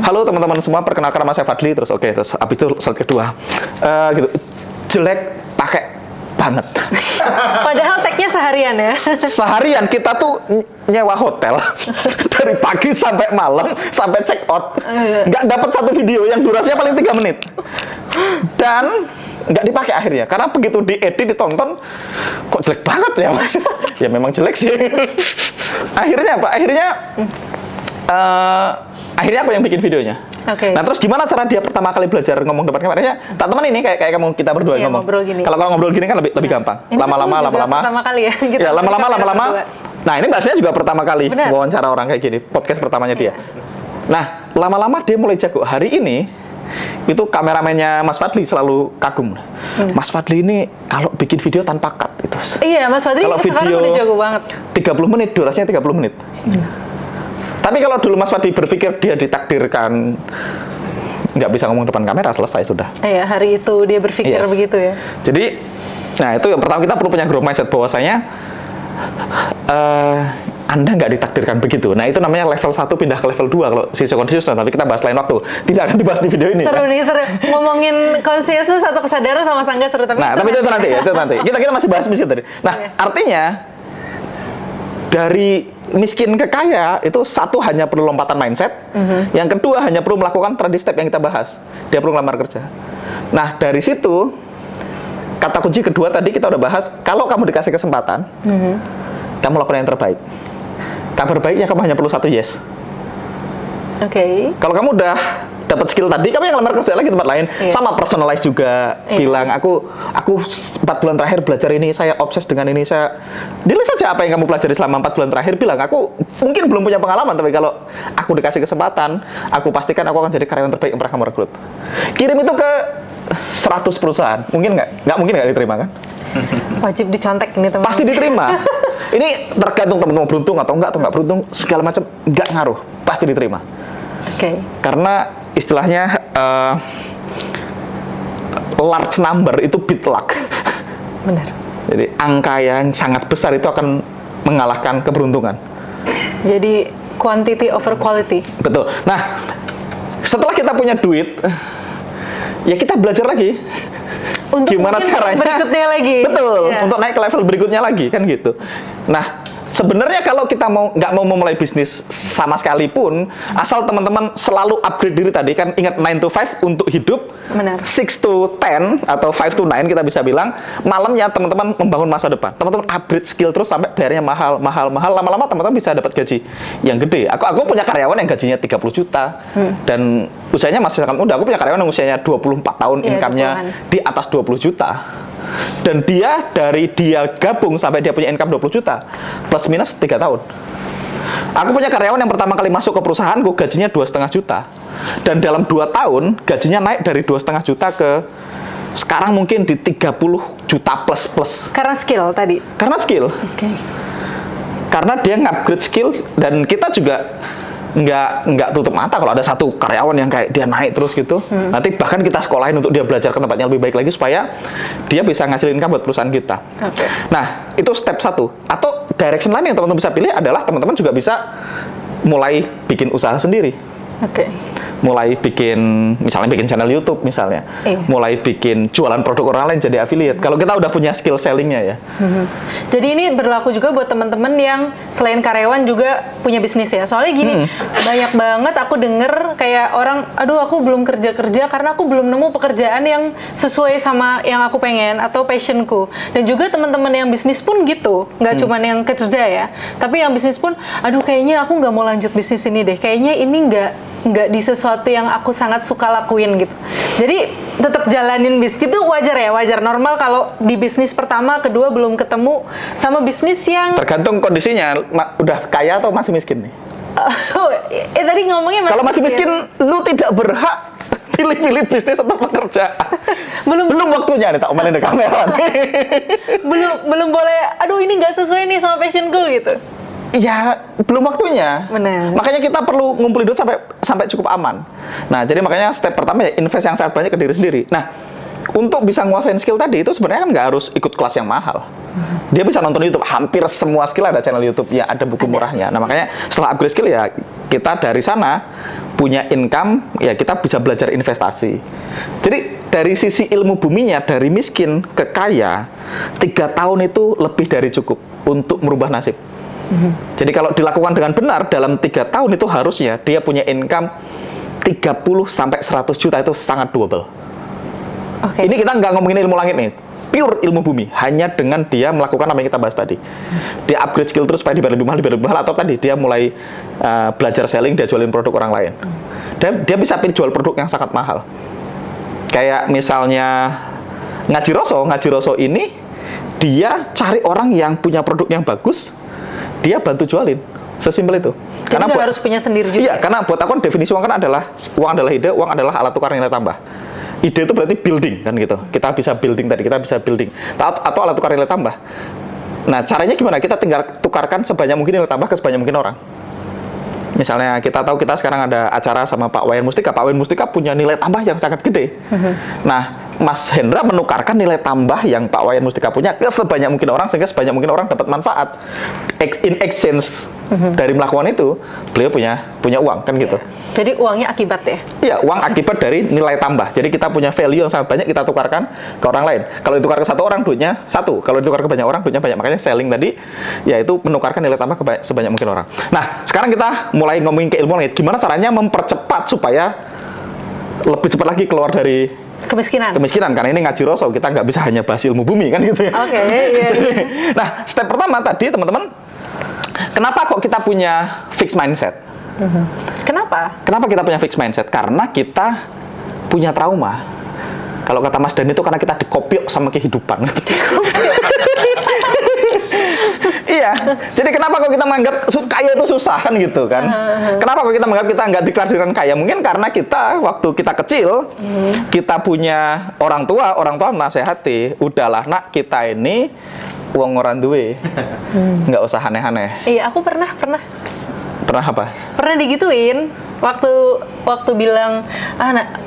halo teman-teman semua, perkenalkan nama saya Fadli, terus oke, terus abis itu slide kedua, gitu, jelek pakai banget. Padahal tag-nya seharian ya. Seharian kita tuh nyewa hotel dari pagi sampai malam sampai check out, nggak dapat satu video yang durasinya paling 3 menit dan nggak dipakai akhirnya karena begitu diedit ditonton kok jelek banget ya mas. Ya memang jelek sih. Akhirnya apa? Akhirnya aku yang bikin videonya. Okay. Nah terus gimana cara dia pertama kali belajar ngomong depan kameranya? Tak teman ini kayak kamu kita berdua ngomong. Kalau ngobrol gini kan lebih gampang. Lama-lama. Pertama kali ya. Gitu. Ya lama-lama. Nah ini bahasanya juga pertama kali wawancara orang kayak gini, podcast pertamanya dia. Nah lama-lama dia mulai jago. Hari ini itu kameramennya Mas Fadli selalu kagum. Mas Fadli ini kalau bikin video tanpa cut itu. Iya Mas Fadli kalau sekarang video udah jago banget. 30 menit durasinya 30 menit. Tapi kalau dulu Mas Fadli berpikir dia ditakdirkan nggak bisa ngomong depan kamera, selesai sudah. Iya, hari itu dia berpikir begitu ya. Jadi, nah itu yang pertama kita perlu punya growth mindset bahwasanya Anda nggak ditakdirkan begitu. Nah itu namanya level 1 pindah ke level 2 kalau sisi consciousness, tapi kita bahas lain waktu. Tidak akan dibahas di video ini. Seru nih, seru. Ngomongin consciousness atau kesadaran sama Sangga seru. Tapi itu nanti. Kita masih bahas miskin tadi. Nah, artinya dari miskin ke kaya itu satu hanya perlu lompatan mindset, yang kedua hanya perlu melakukan tadi step yang kita bahas. Dia perlu ngelamar kerja. Nah dari situ kata kunci kedua tadi kita udah bahas. Kalau kamu dikasih kesempatan, kamu lakukan yang terbaik. Kabar baiknya kamu hanya perlu satu yes. Oke. Kalau kamu udah dapat skill tadi, kamu yang lamar kerja lagi tempat lain. Sama personalize juga. Bilang aku 4 bulan terakhir belajar ini, saya obses dengan ini, saya dilihat saja apa yang kamu pelajari selama 4 bulan terakhir. Bilang aku mungkin belum punya pengalaman, tapi kalau aku dikasih kesempatan, aku pastikan aku akan jadi karyawan terbaik yang pernah kamu rekrut. Kirim itu ke 100 perusahaan. Mungkin nggak mungkin nggak diterima kan? Wajib dicontek ini teman. Pasti diterima. Ini tergantung teman-teman beruntung atau nggak beruntung, segala macam nggak ngaruh, pasti diterima. Oke. Karena istilahnya large number itu beat luck. Benar. Jadi angka yang sangat besar itu akan mengalahkan keberuntungan. Jadi quantity over quality. Betul. Nah, setelah kita punya duit, ya kita belajar lagi. Untuk gimana caranya berikutnya lagi. Betul, untuk naik ke level berikutnya lagi kan gitu. Nah, sebenarnya kalau kita nggak mau memulai bisnis sama sekalipun, asal teman-teman selalu upgrade diri tadi kan, ingat 9 to 5 untuk hidup. Benar. 6 to 10 atau 5 to 9 kita bisa bilang, malamnya teman-teman membangun masa depan. Teman-teman upgrade skill terus sampai bayarnya mahal, lama-lama teman-teman bisa dapat gaji yang gede. Aku punya karyawan yang gajinya 30 juta dan usianya masih sangat muda. Aku punya karyawan yang usianya 24 tahun, income-nya di atas 20 juta. Dan dia dari dia gabung sampai dia punya income 20 juta plus minus 3 tahun. Aku punya karyawan yang pertama kali masuk ke perusahaanku gajinya 2,5 juta. Dan dalam 2 tahun gajinya naik dari 2,5 juta ke sekarang mungkin di 30 juta plus. Karena skill tadi? Karena skill. Okay. Karena dia nge-upgrade skill dan kita juga nggak tutup mata kalau ada satu karyawan yang kayak dia naik terus gitu. Nanti bahkan kita sekolahin untuk dia belajar ke tempatnya lebih baik lagi supaya dia bisa ngasilin income buat perusahaan kita. Okay. Nah, itu step 1. Atau direction lain yang teman-teman bisa pilih adalah teman-teman juga bisa mulai bikin usaha sendiri. Oke. Mulai misalnya bikin channel YouTube misalnya. Mulai bikin jualan produk orang lain jadi affiliate. Kalau kita udah punya skill sellingnya ya. Jadi ini berlaku juga buat teman-teman yang selain karyawan juga punya bisnis ya. Soalnya gini, banyak banget aku denger kayak orang, aduh aku belum kerja karena aku belum nemu pekerjaan yang sesuai sama yang aku pengen atau passionku. Dan juga teman-teman yang bisnis pun gitu, nggak cuma yang kerja ya. Tapi yang bisnis pun, aduh kayaknya aku nggak mau lanjut bisnis ini deh. Kayaknya ini nggak di sesuatu yang aku sangat suka lakuin gitu. Jadi tetap jalanin bisnis itu wajar ya, wajar normal kalau di bisnis pertama, kedua belum ketemu sama bisnis yang tergantung kondisinya, udah kaya atau masih miskin nih. Tadi ngomongnya kalau masih miskin, lu tidak berhak pilih-pilih bisnis atau pekerjaan. belum waktunya nih tak omelin di kamera nih. belum boleh. Aduh ini nggak sesuai nih sama passionku gitu. Ya belum waktunya. Benar. Makanya kita perlu ngumpulin duit sampai cukup aman. Nah, jadi makanya step pertama ya invest yang sangat banyak ke diri sendiri. Nah, untuk bisa nguasain skill tadi itu sebenarnya kan nggak harus ikut kelas yang mahal. Dia bisa nonton YouTube, hampir semua skill ada channel YouTube ya, ada buku murahnya. Nah, makanya setelah upgrade skill ya kita dari sana punya income, ya kita bisa belajar investasi. Jadi dari sisi ilmu buminya, dari miskin ke kaya, 3 tahun itu lebih dari cukup untuk merubah nasib. Jadi kalau dilakukan dengan benar dalam 3 tahun itu harusnya dia punya income 30 sampai 100 juta, itu sangat doable. Ini kita nggak ngomongin ilmu langit nih, pure ilmu bumi, hanya dengan dia melakukan apa yang kita bahas tadi. Dia upgrade skill terus supaya dibayar lebih mahal, atau tadi dia mulai belajar selling, dia jualin produk orang lain. Dia bisa pilih jual produk yang sangat mahal. Kayak misalnya Ngaji Roso ini dia cari orang yang punya produk yang bagus, dia bantu jualin. Sesimpel itu. Jadi karena harus punya sendiri juga. Iya, karena buat aku definisi uang kan adalah ide, uang adalah alat tukar nilai tambah. Ide itu berarti building kan gitu. Kita bisa building tadi, kita bisa building atau alat tukar nilai tambah. Nah, caranya gimana? Kita tinggal tukarkan sebanyak mungkin nilai tambah ke sebanyak mungkin orang. Misalnya kita tahu kita sekarang ada acara sama Pak Wayan Mustika. Pak Wayan Mustika punya nilai tambah yang sangat gede. Nah, Mas Hendra menukarkan nilai tambah yang Pak Wayan Mustika punya ke sebanyak mungkin orang, sehingga sebanyak mungkin orang dapat manfaat. In exchange dari melakukan itu, beliau punya uang kan gitu. Jadi uangnya akibat ya? Iya, uang akibat dari nilai tambah. Jadi kita punya value yang sangat banyak, kita tukarkan ke orang lain. Kalau ditukar ke satu orang, duitnya satu. Kalau ditukar ke banyak orang, duitnya banyak. Makanya selling tadi, yaitu menukarkan nilai tambah ke sebanyak mungkin orang. Nah, sekarang kita mulai ngomongin ke ilmu langit. Gimana caranya mempercepat supaya lebih cepat lagi keluar dari kemiskinan, karena ini Ngaji Roso, kita nggak bisa hanya bahas ilmu bumi kan gitu ya. Nah, step pertama tadi teman-teman, kenapa kok kita punya fixed mindset? Kenapa kita punya fixed mindset? Karena kita punya trauma. Kalau kata Mas Dan itu karena kita dikopiok sama kehidupan. Iya, jadi kenapa kok kita menganggap kaya itu susah kan gitu kan? Kenapa kok kita menganggap kita nggak ditakdirkan kaya? Mungkin karena kita waktu kita kecil, kita punya orang tua menasehati, udahlah nak, kita ini uang orang duwe, nggak usah aneh-aneh. Iya, aku pernah apa? Pernah digituin. Waktu bilang,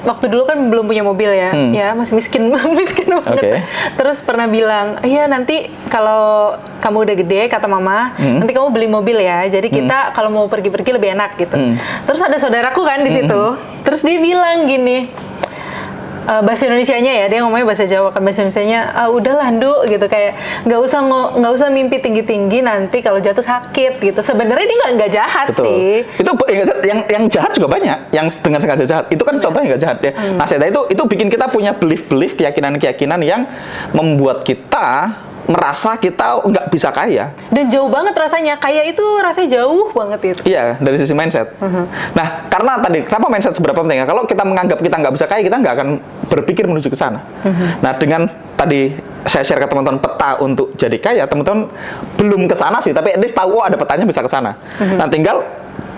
waktu dulu kan belum punya mobil ya, ya masih miskin banget. Terus pernah bilang, iya nanti kalau kamu udah gede, kata mama, nanti kamu beli mobil ya. Jadi kita kalau mau pergi-pergi lebih enak gitu. Terus ada saudaraku kan di situ, terus dia bilang gini, bahasa Indonesianya ya, dia ngomongnya bahasa Jawa kan, bahasa Indonesianya, udahlah Ndu gitu, kayak nggak usah mimpi tinggi-tinggi, nanti kalau jatuh sakit gitu. Sebenarnya dia nggak jahat. Betul. Sih. Itu yang jahat juga banyak, yang dengan sengaja jahat. Itu kan contohnya nggak jahat ya. Nasihat itu bikin kita punya belief, keyakinan yang membuat kita merasa kita nggak bisa kaya. Dan jauh banget rasanya, kaya itu rasanya jauh banget itu. Iya, dari sisi mindset. Nah, karena tadi, kenapa mindset seberapa penting? Kalau kita menganggap kita nggak bisa kaya, kita nggak akan berpikir menuju ke sana. Nah, dengan tadi saya share ke teman-teman peta untuk jadi kaya, teman-teman belum ke sana sih, tapi at least tahu ada petanya bisa ke sana. Nah, tinggal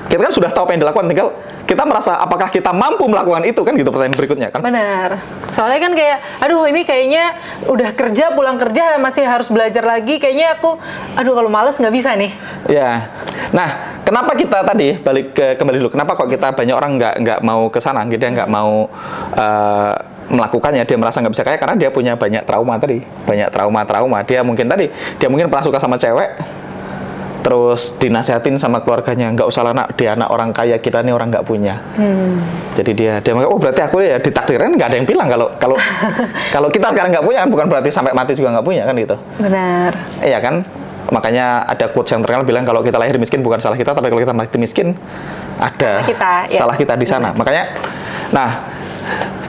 kita kan sudah tahu apa yang dilakukan, tinggal kita merasa apakah kita mampu melakukan itu kan gitu, pertanyaan berikutnya kan. Benar. Soalnya kan kayak, aduh ini kayaknya udah kerja, pulang kerja masih harus belajar lagi, kayaknya aku, kalau males nggak bisa nih. Ya. Nah, kenapa kita tadi kembali dulu, kenapa kok kita banyak orang nggak mau ke sana, dia nggak mau melakukannya, dia merasa nggak bisa kaya karena dia punya banyak trauma tadi, banyak trauma. Dia mungkin pernah suka sama cewek, terus dinasihatin sama keluarganya, nggak usah lah nak, dia anak orang kaya, kita nih orang nggak punya. Jadi dia menganggap, berarti aku ya ditakdirin, nggak ada yang bilang kalau kita sekarang nggak punya, bukan berarti sampai mati juga nggak punya kan gitu. Benar. Iya kan, makanya ada quotes yang terkenal bilang kalau kita lahir miskin bukan salah kita, tapi kalau kita mati miskin ada salah kita di sana. Makanya, nah,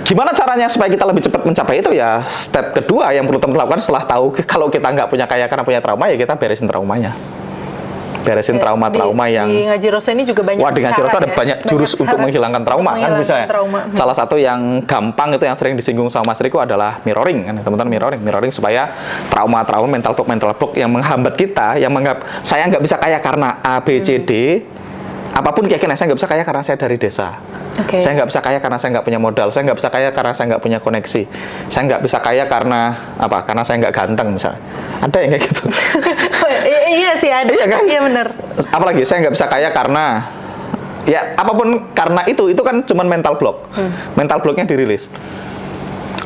gimana caranya supaya kita lebih cepat mencapai itu ya? Step kedua yang perlu teman-teman lakukan setelah tahu kalau kita nggak punya kaya karena punya trauma, ya kita beresin traumanya. Beresin trauma-trauma yang di Ngaji Roso ini juga banyak. Di Ngaji Roso ada banyak jurus untuk menghilangkan trauma kan misalnya. Salah satu yang gampang itu yang sering disinggung sama Mas Riko adalah mirroring kan, teman-teman, mirroring supaya trauma-trauma mental block yang menghambat kita, yang menganggap saya nggak bisa kaya karena A, B, C, D. Apapun keyakinan, saya nggak bisa kaya karena saya dari desa. Saya nggak bisa kaya karena saya nggak punya modal. Saya nggak bisa kaya karena saya nggak punya koneksi. Saya nggak bisa kaya karena apa? Karena saya nggak ganteng misalnya. Ada yang kayak gitu. Iya sih ada. Iya kan? Iya benar. Apalagi saya nggak bisa kaya karena ya apapun karena itu kan cuma mental block. Mental blocknya dirilis.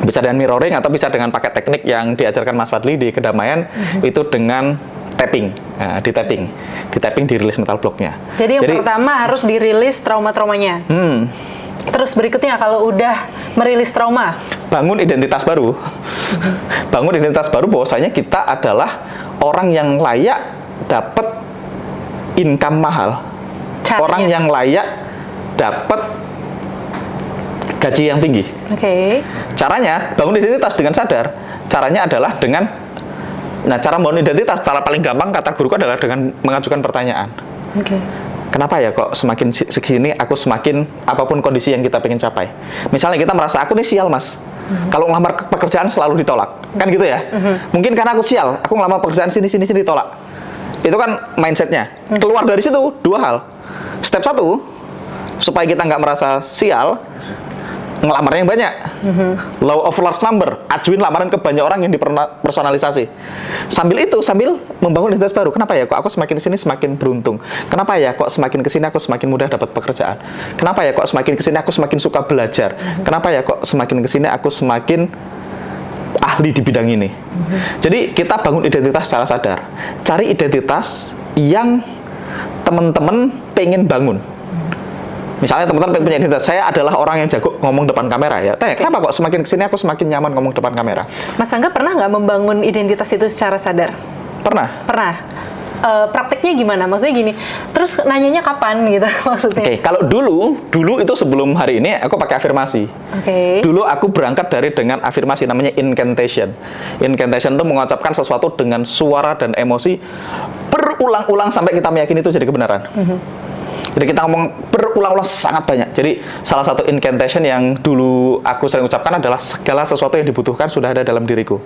Bisa dengan mirroring atau bisa dengan pakai teknik yang diajarkan Mas Fadli di kedamaian itu dengan tapping. Nah, di tapping dirilis mental blocknya. Jadi yang pertama harus dirilis trauma-traumanya. Terus berikutnya kalau udah merilis trauma, bangun identitas baru. Bangun identitas baru bahwasanya kita adalah orang yang layak dapat income mahal. Caranya. Orang yang layak dapat gaji yang tinggi. Caranya bangun identitas dengan sadar. Caranya adalah dengan cara membangun identitas, cara paling gampang kata guruku adalah dengan mengajukan pertanyaan. Kenapa ya kok semakin segini aku semakin apapun kondisi yang kita pengen capai. Misalnya kita merasa aku nih sial mas. Kalau ngelamar pekerjaan selalu ditolak. Kan gitu ya. Mungkin karena aku sial, aku ngelamar pekerjaan sini ditolak. Itu kan mindsetnya. Keluar dari situ dua hal. Step 1, supaya kita nggak merasa sial, ngelamarnya yang banyak. Law of large number, ajuin lamaran ke banyak orang yang dipersonalisasi. Sambil membangun identitas baru. Kenapa ya kok aku semakin kesini semakin beruntung? Kenapa ya kok semakin kesini aku semakin mudah dapat pekerjaan? Kenapa ya kok semakin kesini aku semakin suka belajar? Kenapa ya kok semakin kesini aku semakin ahli di bidang ini? Jadi kita bangun identitas secara sadar. Cari identitas yang teman-teman pengen bangun. Misalnya teman-teman punya identitas, saya adalah orang yang jago ngomong depan kamera ya. Tanya, kenapa kok semakin kesini aku semakin nyaman ngomong depan kamera? Mas Angga pernah nggak membangun identitas itu secara sadar? Pernah. Prakteknya gimana? Maksudnya gini, terus nanyanya kapan gitu maksudnya? Kalau dulu itu sebelum hari ini aku pakai afirmasi. Dulu aku berangkat dengan afirmasi namanya incantation. Incantation itu mengucapkan sesuatu dengan suara dan emosi berulang-ulang sampai kita meyakini itu jadi kebenaran. Jadi kita ngomong berulang-ulang sangat banyak. Jadi salah satu incantation yang dulu aku sering ucapkan adalah segala sesuatu yang dibutuhkan sudah ada dalam diriku.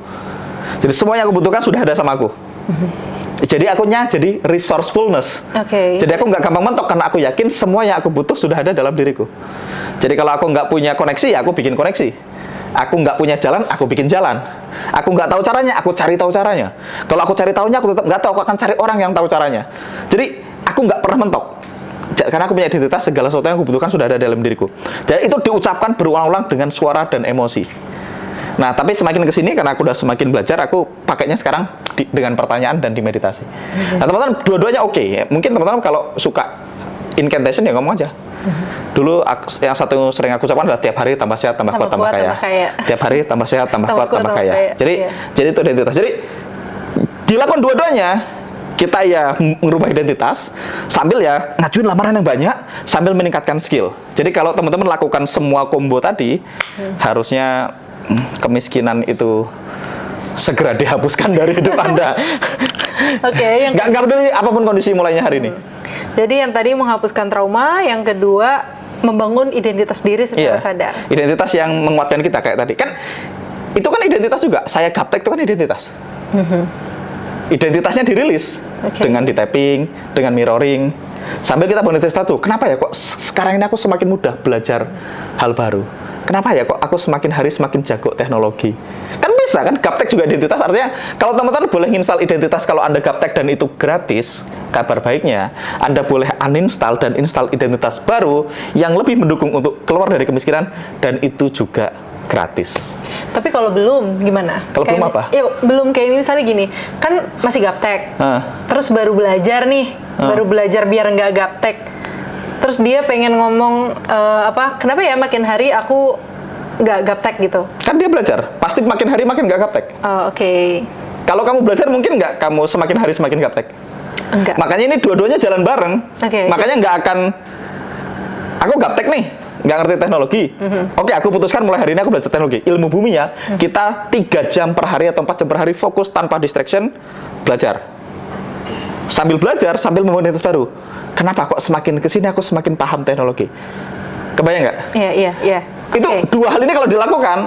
Jadi semua yang aku butuhkan sudah ada sama aku. Jadi akunya jadi resourcefulness. Jadi aku nggak gampang mentok karena aku yakin semua yang aku butuh sudah ada dalam diriku. Jadi kalau aku nggak punya koneksi, ya aku bikin koneksi. Aku nggak punya jalan, aku bikin jalan. Aku nggak tahu caranya, aku cari tahu caranya. Kalau aku cari tahunya, aku tetap nggak tahu, aku akan cari orang yang tahu caranya. Jadi aku nggak pernah mentok. Karena aku punya identitas, segala sesuatu yang aku butuhkan sudah ada dalam diriku. Jadi itu diucapkan berulang-ulang dengan suara dan emosi. Nah, tapi semakin kesini karena aku udah semakin belajar, aku pakainya sekarang dengan pertanyaan dan di meditasi. Nah, teman-teman dua-duanya oke. Mungkin teman-teman kalau suka incantation ya ngomong aja. Dulu yang satu sering aku ucapkan adalah tiap hari tambah sehat, tambah kuat, tambah kaya. Tiap hari tambah sehat, tambah kuat, tambah kaya. Jadi itu identitas. Jadi dilakukan dua-duanya. Kita ya merubah identitas sambil ya ngajuin lamaran yang banyak sambil meningkatkan skill. Jadi kalau teman-teman lakukan semua combo tadi, harusnya kemiskinan itu segera dihapuskan dari hidup Anda. Nggak peduli apapun kondisi mulainya hari ini. Jadi yang tadi menghapuskan trauma, yang kedua membangun identitas diri secara sadar. Identitas yang menguatkan kita kayak tadi. Kan itu kan identitas juga. Saya gaptek itu kan identitas. Identitasnya dirilis dengan di tapping, dengan mirroring, sambil kita bangun identitas itu. Kenapa ya kok sekarang ini aku semakin mudah belajar hal baru? Kenapa ya kok aku semakin hari semakin jago teknologi? Kan bisa kan, gaptek juga identitas. Artinya kalau teman-teman boleh install identitas kalau Anda gaptek dan itu gratis, kabar baiknya Anda boleh uninstall dan install identitas baru yang lebih mendukung untuk keluar dari kemiskinan, dan itu juga gratis. Tapi kalau belum gimana? Kalau belum apa? Ya belum, kayak misalnya gini, kan masih gaptek, terus baru belajar nih, baru belajar biar nggak gaptek. Terus dia pengen ngomong kenapa ya makin hari aku nggak gaptek gitu? Kan dia belajar, pasti makin hari makin nggak gaptek. Kalau kamu belajar mungkin nggak kamu semakin hari semakin gaptek? Enggak. Makanya ini dua-duanya jalan bareng. Makanya nggak akan, aku gaptek nih, nggak ngerti teknologi. Aku putuskan mulai hari ini aku belajar teknologi. Ilmu buminya, kita 3 jam per hari atau 4 jam per hari fokus tanpa distraction, belajar. Sambil belajar, sambil membangun identitas baru. Kenapa kok semakin kesini aku semakin paham teknologi? Kebayang nggak? Iya. Itu dua hal ini kalau dilakukan,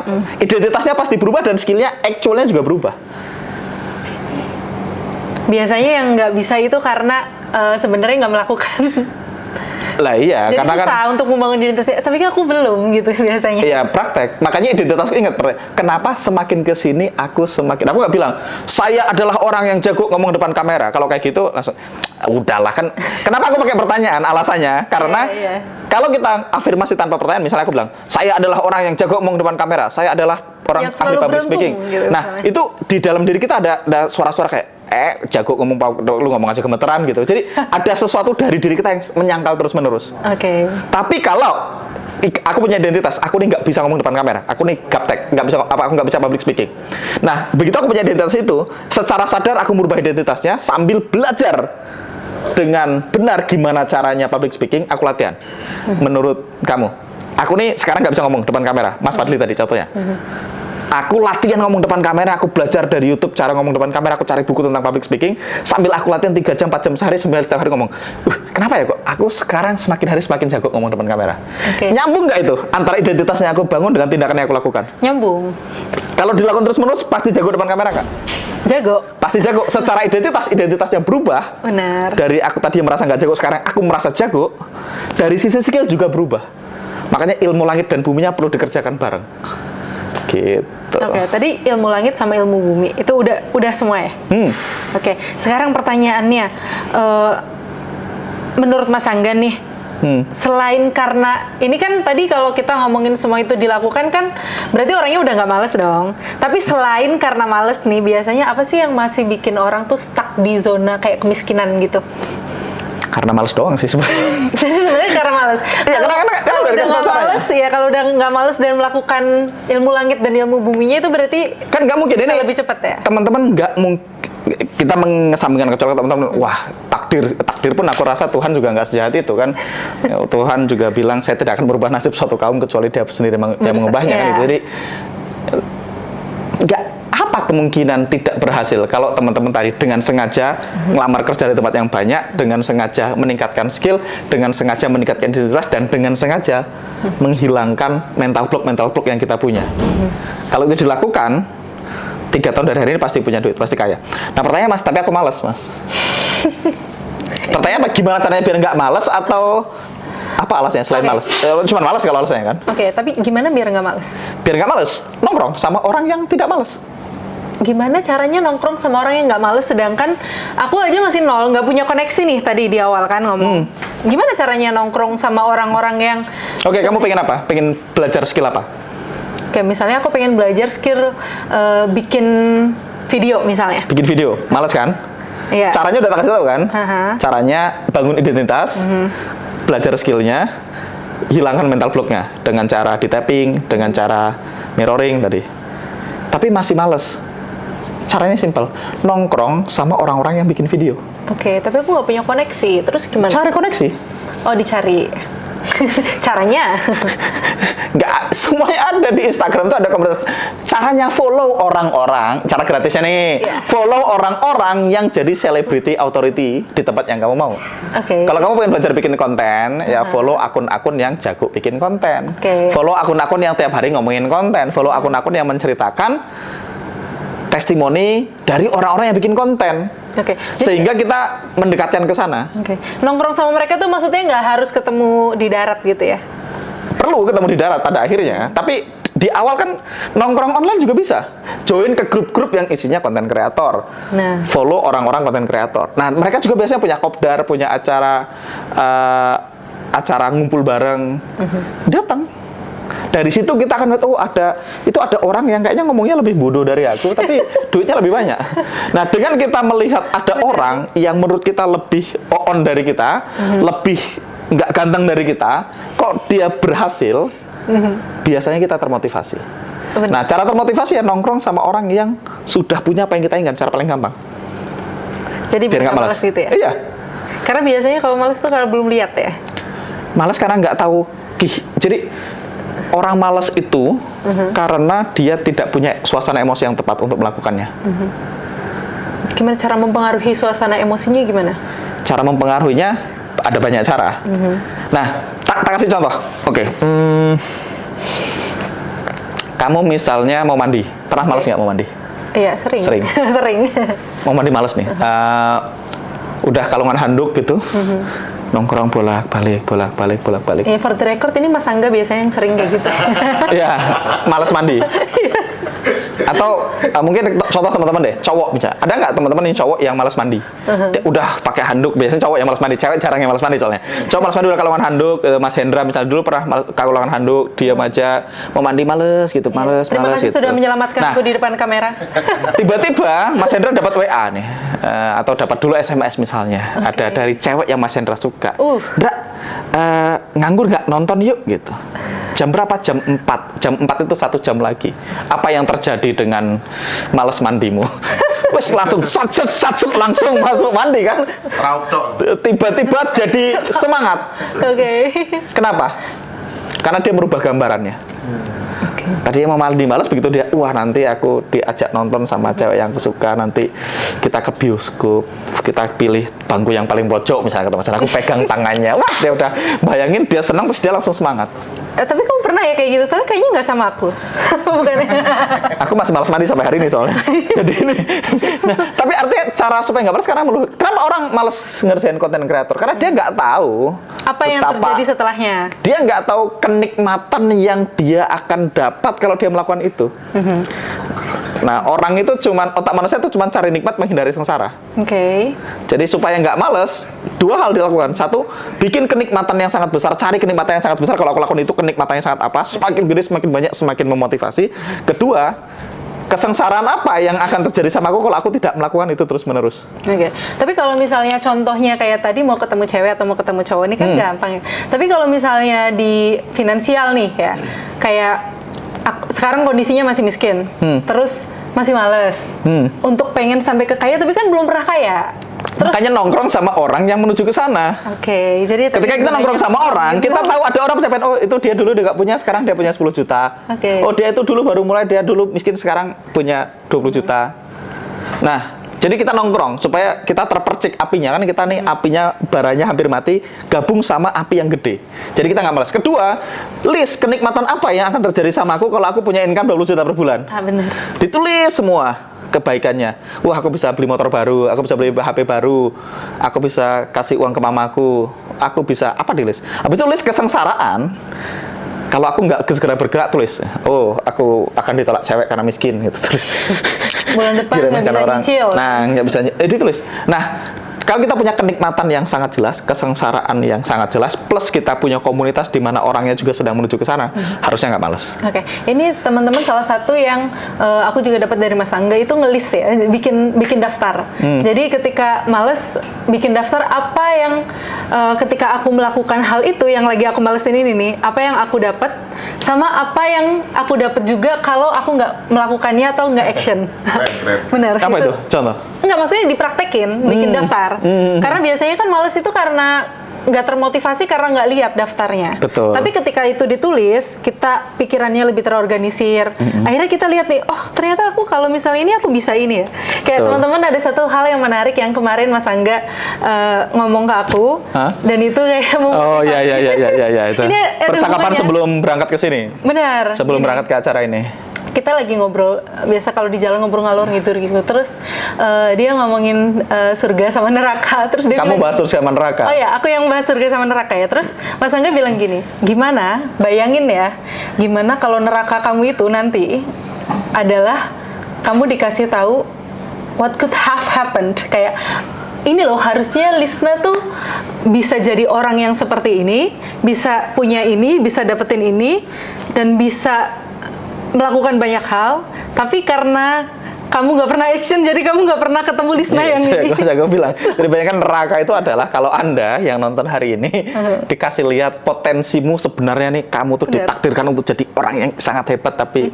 identitasnya pasti berubah dan skillnya actualnya juga berubah. Biasanya yang nggak bisa itu karena sebenarnya nggak melakukan. Lah iya, jadi karena susah kan untuk membangun identitas. Tapi kan aku belum gitu biasanya. iya, praktek. Makanya identitasku ingat, kenapa semakin ke sini aku semakin, aku nggak bilang saya adalah orang yang jago ngomong depan kamera. Kalau kayak gitu langsung udahlah kan. Kenapa aku pakai pertanyaan? Alasannya karena kalau kita afirmasi tanpa pertanyaan, misalnya aku bilang saya adalah orang yang jago ngomong depan kamera, saya adalah orang ahli public speaking. Gitu, nah, itu di dalam diri kita ada suara-suara kayak jago ngomong, lu ngomong aja gemeteran gitu. Jadi ada sesuatu dari diri kita yang menyangkal terus-menerus. Oke. Tapi kalau aku punya identitas, aku nih nggak bisa ngomong depan kamera, aku nih gaptek, aku nggak bisa public speaking. Nah, begitu aku punya identitas itu, secara sadar aku merubah identitasnya sambil belajar dengan benar gimana caranya public speaking, aku latihan. Menurut kamu, aku nih sekarang nggak bisa ngomong depan kamera, Mas Fadli tadi contohnya. Aku latihan ngomong depan kamera, aku belajar dari YouTube cara ngomong depan kamera, aku cari buku tentang public speaking, sambil aku latihan 3 jam, 4 jam sehari, sambil tiap hari ngomong. Kenapa ya kok aku sekarang semakin hari semakin jago ngomong depan kamera? Nyambung nggak itu antara identitasnya aku bangun dengan tindakan yang aku lakukan? Nyambung. Kalau dilakukan terus-menerus, pasti jago depan kamera nggak? Jago. Pasti jago. Secara identitasnya berubah. Benar. Dari aku tadi yang merasa nggak jago, sekarang aku merasa jago. Dari sisi skill juga berubah. Makanya ilmu langit dan buminya perlu dikerjakan bareng. Gitu. Oke, tadi ilmu langit sama ilmu bumi itu udah semua ya. Oke, sekarang pertanyaannya, menurut Mas Angga nih, selain karena ini kan tadi kalau kita ngomongin semua itu dilakukan kan, berarti orangnya udah nggak males dong. Tapi selain karena males nih, biasanya apa sih yang masih bikin orang tuh stuck di zona kayak kemiskinan gitu? Karena males doang sih sebenarnya. Jadi sebenarnya karena males. Iya, karena kalau udah nggak males ya, kalau udah nggak males dan melakukan ilmu langit dan ilmu buminya itu berarti kan nggak mungkin ini lebih cepat ya. Teman-teman nggak mungkin kita mengesampingkan kecuali teman-teman, wah takdir pun aku rasa Tuhan juga nggak sejahat itu kan. Tuhan juga bilang saya tidak akan merubah nasib suatu kaum kecuali Dia sendiri yang mengubahnya kan itu. Jadi nggak apa kemungkinan tidak berhasil kalau teman-teman tadi dengan sengaja ngelamar kerja di tempat yang banyak, dengan sengaja meningkatkan skill, dengan sengaja meningkatkan identitas, dan dengan sengaja menghilangkan mental block yang kita punya. Kalau itu dilakukan, 3 tahun dari hari ini pasti punya duit, pasti kaya. Nah pertanyaannya Mas, tapi aku malas Mas. Pertanyaan apa? Gimana caranya biar nggak malas atau apa alasannya selain malas? Cuma malas kalau alasannya kan? Oke, tapi gimana biar nggak malas? Biar nggak malas, nongkrong sama orang yang tidak malas. Gimana caranya nongkrong sama orang yang nggak males, sedangkan aku aja masih nol, nggak punya koneksi nih tadi di awal kan ngomong. Gimana caranya nongkrong sama orang-orang yang... Oke, kamu pengen apa? Pengen belajar skill apa? Oke, misalnya aku pengen belajar skill bikin video misalnya. Bikin video, males kan? Iya. Caranya udah tak kasih tahu kan? Caranya bangun identitas, belajar skillnya, hilangkan mental blocknya dengan cara di tapping, dengan cara mirroring tadi. Tapi masih males. Caranya simpel, nongkrong sama orang-orang yang bikin video. Oke, tapi aku nggak punya koneksi. Terus gimana? Cari koneksi. Oh, dicari. Caranya? Nggak, semuanya ada di Instagram tuh ada komunitas. Caranya follow orang-orang, cara gratisnya nih. Follow orang-orang yang jadi celebrity authority di tempat yang kamu mau. Kalau kamu pengen belajar bikin konten, ya follow akun-akun yang jago bikin konten. Follow akun-akun yang tiap hari ngomongin konten. Follow akun-akun yang menceritakan testimoni dari orang-orang yang bikin konten. Sehingga kita mendekatkan ke sana. Nongkrong sama mereka tuh maksudnya nggak harus ketemu di darat gitu ya? Perlu ketemu di darat pada akhirnya, tapi di awal kan nongkrong online juga bisa. Join ke grup-grup yang isinya konten kreator. Follow orang-orang konten kreator. Nah, mereka juga biasanya punya kopdar, punya acara ngumpul bareng. Datang. Dari situ kita akan lihat, ada orang yang kayaknya ngomongnya lebih bodoh dari aku, tapi duitnya lebih banyak. Nah, dengan kita melihat ada orang yang menurut kita lebih on dari kita, lebih nggak ganteng dari kita, kok dia berhasil, biasanya kita termotivasi. Nah, cara termotivasi ya nongkrong sama orang yang sudah punya apa yang kita inginkan, cara paling gampang. Jadi biar nggak malas gitu ya? Iya. Karena biasanya kalau malas tuh karena belum lihat ya? Malas karena nggak tahu. Jadi orang malas itu karena dia tidak punya suasana emosi yang tepat untuk melakukannya. Gimana cara mempengaruhi suasana emosinya gimana? Cara mempengaruhinya ada banyak cara. Nah, tak kasih contoh. Kamu misalnya mau mandi, pernah malas nggak mau mandi? Iya, sering. Mau mandi malas nih. Udah kalungan handuk gitu, nongkrong bolak-balik. Ya, for the record ini Mas Angga biasanya yang sering kayak gitu. Iya, malas mandi. Atau mungkin contoh teman-teman deh, cowok bisa. Ada nggak teman-teman yang cowok yang malas mandi? Dia udah pakai handuk, biasanya cowok yang malas mandi, cewek jarang yang malas mandi soalnya. Cowok malas mandi udah kalangan handuk, Mas Hendra misalnya dulu pernah kalangan handuk, diam aja, mau mandi males gitu, males. Terima kasih gitu. sudah menyelamatkan aku di depan kamera. Tiba-tiba Mas Hendra dapat WA nih, atau dapat dulu SMS misalnya, ada dari cewek yang Mas Hendra suka. Ndra, nganggur nggak, nonton yuk gitu. Jam berapa? Jam 4. Jam 4 itu 1 jam lagi. Apa yang terjadi dengan males mandimu? Wes langsung satset langsung masuk mandi kan? Tiba-tiba jadi semangat. Kenapa? Karena dia merubah gambarannya. Tadi mau mandi malas, begitu dia, wah nanti aku diajak nonton sama cewek yang aku suka, nanti kita ke bioskop, kita pilih bangku yang paling pojok misalnya, aku pegang tangannya, wah dia udah bayangin, dia senang, terus dia langsung semangat. Tapi kamu pernah ya kayak gitu? Soalnya kayaknya nggak sama aku. Bukan. Aku masih malas mandi sampai hari ini soalnya. Jadi ini. Nah, tapi artinya cara supaya nggak malas, karena kenapa orang malas ngerjain konten kreator? Karena dia nggak tahu apa yang terjadi setelahnya. Dia nggak tahu kenikmatan yang dia akan dapat kalau dia melakukan itu. Nah, orang itu otak manusia itu cuma cari nikmat, menghindari sengsara. Jadi supaya nggak males, 2 hal dilakukan. 1, bikin kenikmatan yang sangat besar, cari kenikmatan yang sangat besar. Kalau aku lakukan itu kenikmatannya sangat apa, semakin gede, semakin banyak, semakin memotivasi. Kedua, kesengsaraan apa yang akan terjadi sama aku kalau aku tidak melakukan itu terus-menerus. Tapi kalau misalnya contohnya kayak tadi mau ketemu cewek atau mau ketemu cowok, ini kan gampang ya. Tapi kalau misalnya di finansial nih ya, kayak sekarang kondisinya masih miskin, terus masih males untuk pengen sampai ke kaya, tapi kan belum pernah kaya. Terus, makanya nongkrong sama orang yang menuju ke sana. Jadi ketika kita nongkrong sama orang, kita tahu ada orang pencapaian, oh itu dia dulu nggak punya, sekarang dia punya 10 juta. Oh dia itu dulu baru mulai, dia dulu miskin, sekarang punya 20 juta. Nah, jadi kita nongkrong supaya kita terpercik apinya, kan kita nih apinya baranya hampir mati, gabung sama api yang gede. Jadi kita nggak malas. Kedua, list kenikmatan apa yang akan terjadi sama aku kalau aku punya income 20 juta per bulan. Benar. Ditulis semua kebaikannya. Wah, aku bisa beli motor baru, aku bisa beli HP baru, aku bisa kasih uang ke mamaku, aku bisa apa di list. Habis itu list kesengsaraan. Kalau aku nggak segera bergerak, tulis, oh aku akan ditolak cewek karena miskin gitu, terus bulan depan nggak bisa nyicil. Nah, nggak bisa, ditulis. Nah, kalau kita punya kenikmatan yang sangat jelas, kesengsaraan yang sangat jelas, plus kita punya komunitas di mana orangnya juga sedang menuju ke sana, harusnya nggak males. Ini teman-teman salah satu yang aku juga dapat dari Mas Angga itu ngelis ya, bikin daftar. Jadi ketika males, bikin daftar apa yang ketika aku melakukan hal itu yang lagi aku malesin ini nih, apa yang aku dapat, sama apa yang aku dapat juga kalau aku nggak melakukannya atau nggak action. Benar. Apa itu? Contoh? Enggak, maksudnya dipraktekin, bikin daftar. Karena biasanya kan males itu karena nggak termotivasi karena nggak lihat daftarnya. Betul. Tapi ketika itu ditulis, kita pikirannya lebih terorganisir. Akhirnya kita lihat nih, oh ternyata aku kalau misalnya ini aku bisa ini ya. Kayak teman-teman ada satu hal yang menarik yang kemarin Mas Angga ngomong ke aku, dan itu kayak oh iya itu. Percakapan sebelum berangkat ke sini. Benar. Sebelum berangkat ke acara ini. Kita lagi ngobrol, biasa kalau di jalan ngobrol ngalor gitu. Terus dia ngomongin surga sama neraka. Terus dia kamu bahas surga sama neraka? Oh ya, aku yang bahas surga sama neraka ya. Terus Mas Angga bilang gini, gimana, bayangin ya, gimana kalau neraka kamu itu nanti adalah kamu dikasih tahu what could have happened. Kayak, ini loh harusnya Lisna tuh bisa jadi orang yang seperti ini, bisa punya ini, bisa dapetin ini, dan bisa melakukan banyak hal, tapi karena kamu nggak pernah action, jadi kamu nggak pernah ketemu Lisna yang ini. Gue bilang, jadi banyak kan neraka itu adalah kalau Anda yang nonton hari ini dikasih lihat potensimu sebenarnya nih, kamu tuh ditakdirkan untuk jadi orang yang sangat hebat, tapi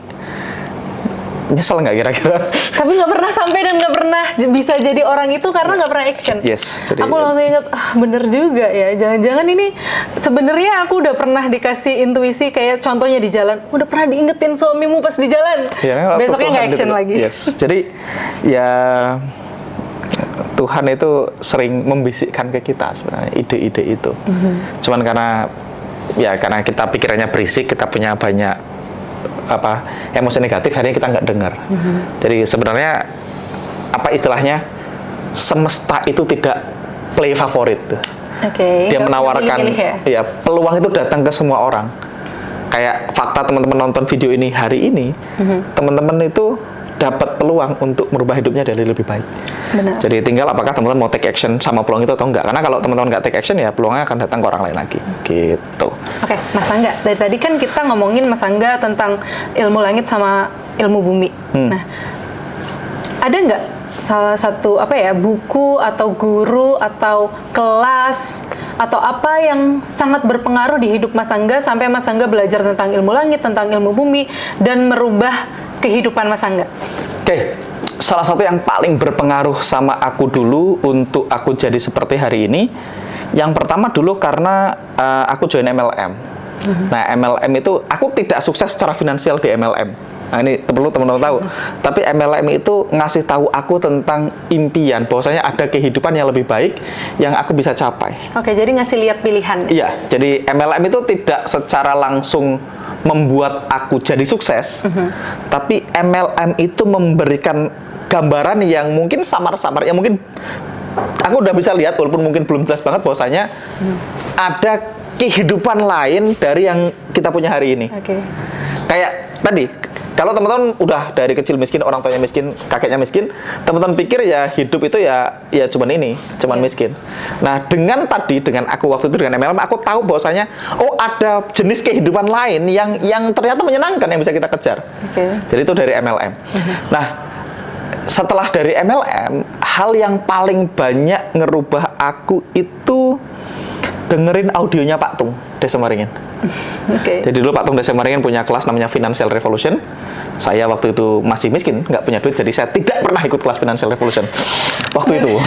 nyesel nggak kira-kira? Tapi nggak pernah sampai dan nggak pernah bisa jadi orang itu karena nggak pernah action. Jadi, aku langsung ingat, bener juga ya. Jangan-jangan ini sebenarnya aku udah pernah dikasih intuisi kayak contohnya di jalan, udah pernah diingetin suamimu pas di jalan, besoknya nggak action lagi. Jadi ya Tuhan itu sering membisikkan ke kita sebenarnya ide-ide itu. Cuman karena kita pikirannya berisik, kita punya banyak emosi negatif, akhirnya kita nggak dengar. Jadi sebenarnya istilahnya, semesta itu tidak play favorit. Dia menawarkan, ya peluang itu datang ke semua orang. Kayak fakta teman-teman nonton video ini hari ini, teman-teman itu dapat peluang untuk merubah hidupnya jadi lebih baik. Benar. Jadi tinggal apakah teman-teman mau take action sama peluang itu atau enggak. Karena kalau teman-teman nggak take action, ya peluangnya akan datang ke orang lain lagi. Gitu. Oke, Mas Angga, dari tadi kan kita ngomongin Mas Angga tentang ilmu langit sama ilmu bumi. Nah, ada nggak salah satu buku atau guru atau kelas atau apa yang sangat berpengaruh di hidup Mas Angga sampai Mas Angga belajar tentang ilmu langit, tentang ilmu bumi, dan merubah kehidupan Mas Angga? Oke, salah satu yang paling berpengaruh sama aku dulu untuk aku jadi seperti hari ini, yang pertama dulu karena aku join MLM. Nah, MLM itu aku tidak sukses secara finansial di MLM. Nah, ini perlu teman-teman tahu. Tapi MLM itu ngasih tahu aku tentang impian, bahwasanya ada kehidupan yang lebih baik yang aku bisa capai. Oke, jadi ngasih lihat pilihan. Iya, jadi MLM itu tidak secara langsung membuat aku jadi sukses, tapi MLM itu memberikan gambaran yang mungkin samar-samar, yang mungkin aku udah bisa lihat walaupun mungkin belum jelas banget bahwasanya ada kehidupan lain dari yang kita punya hari ini. Kayak tadi, kalau teman-teman udah dari kecil miskin, orang tuanya miskin, kakeknya miskin, teman-teman pikir ya hidup itu ya cuman ini, cuman miskin. Nah, dengan aku waktu itu dengan MLM, aku tahu bahwasanya ada jenis kehidupan lain yang ternyata menyenangkan yang bisa kita kejar. Jadi itu dari MLM. Nah, setelah dari MLM, hal yang paling banyak ngerubah aku itu dengerin audionya Pak Tung Desemaringin. Jadi dulu Pak Tung Desemaringin punya kelas namanya Financial Revolution. Saya waktu itu masih miskin, nggak punya duit, jadi saya tidak pernah ikut kelas Financial Revolution waktu itu.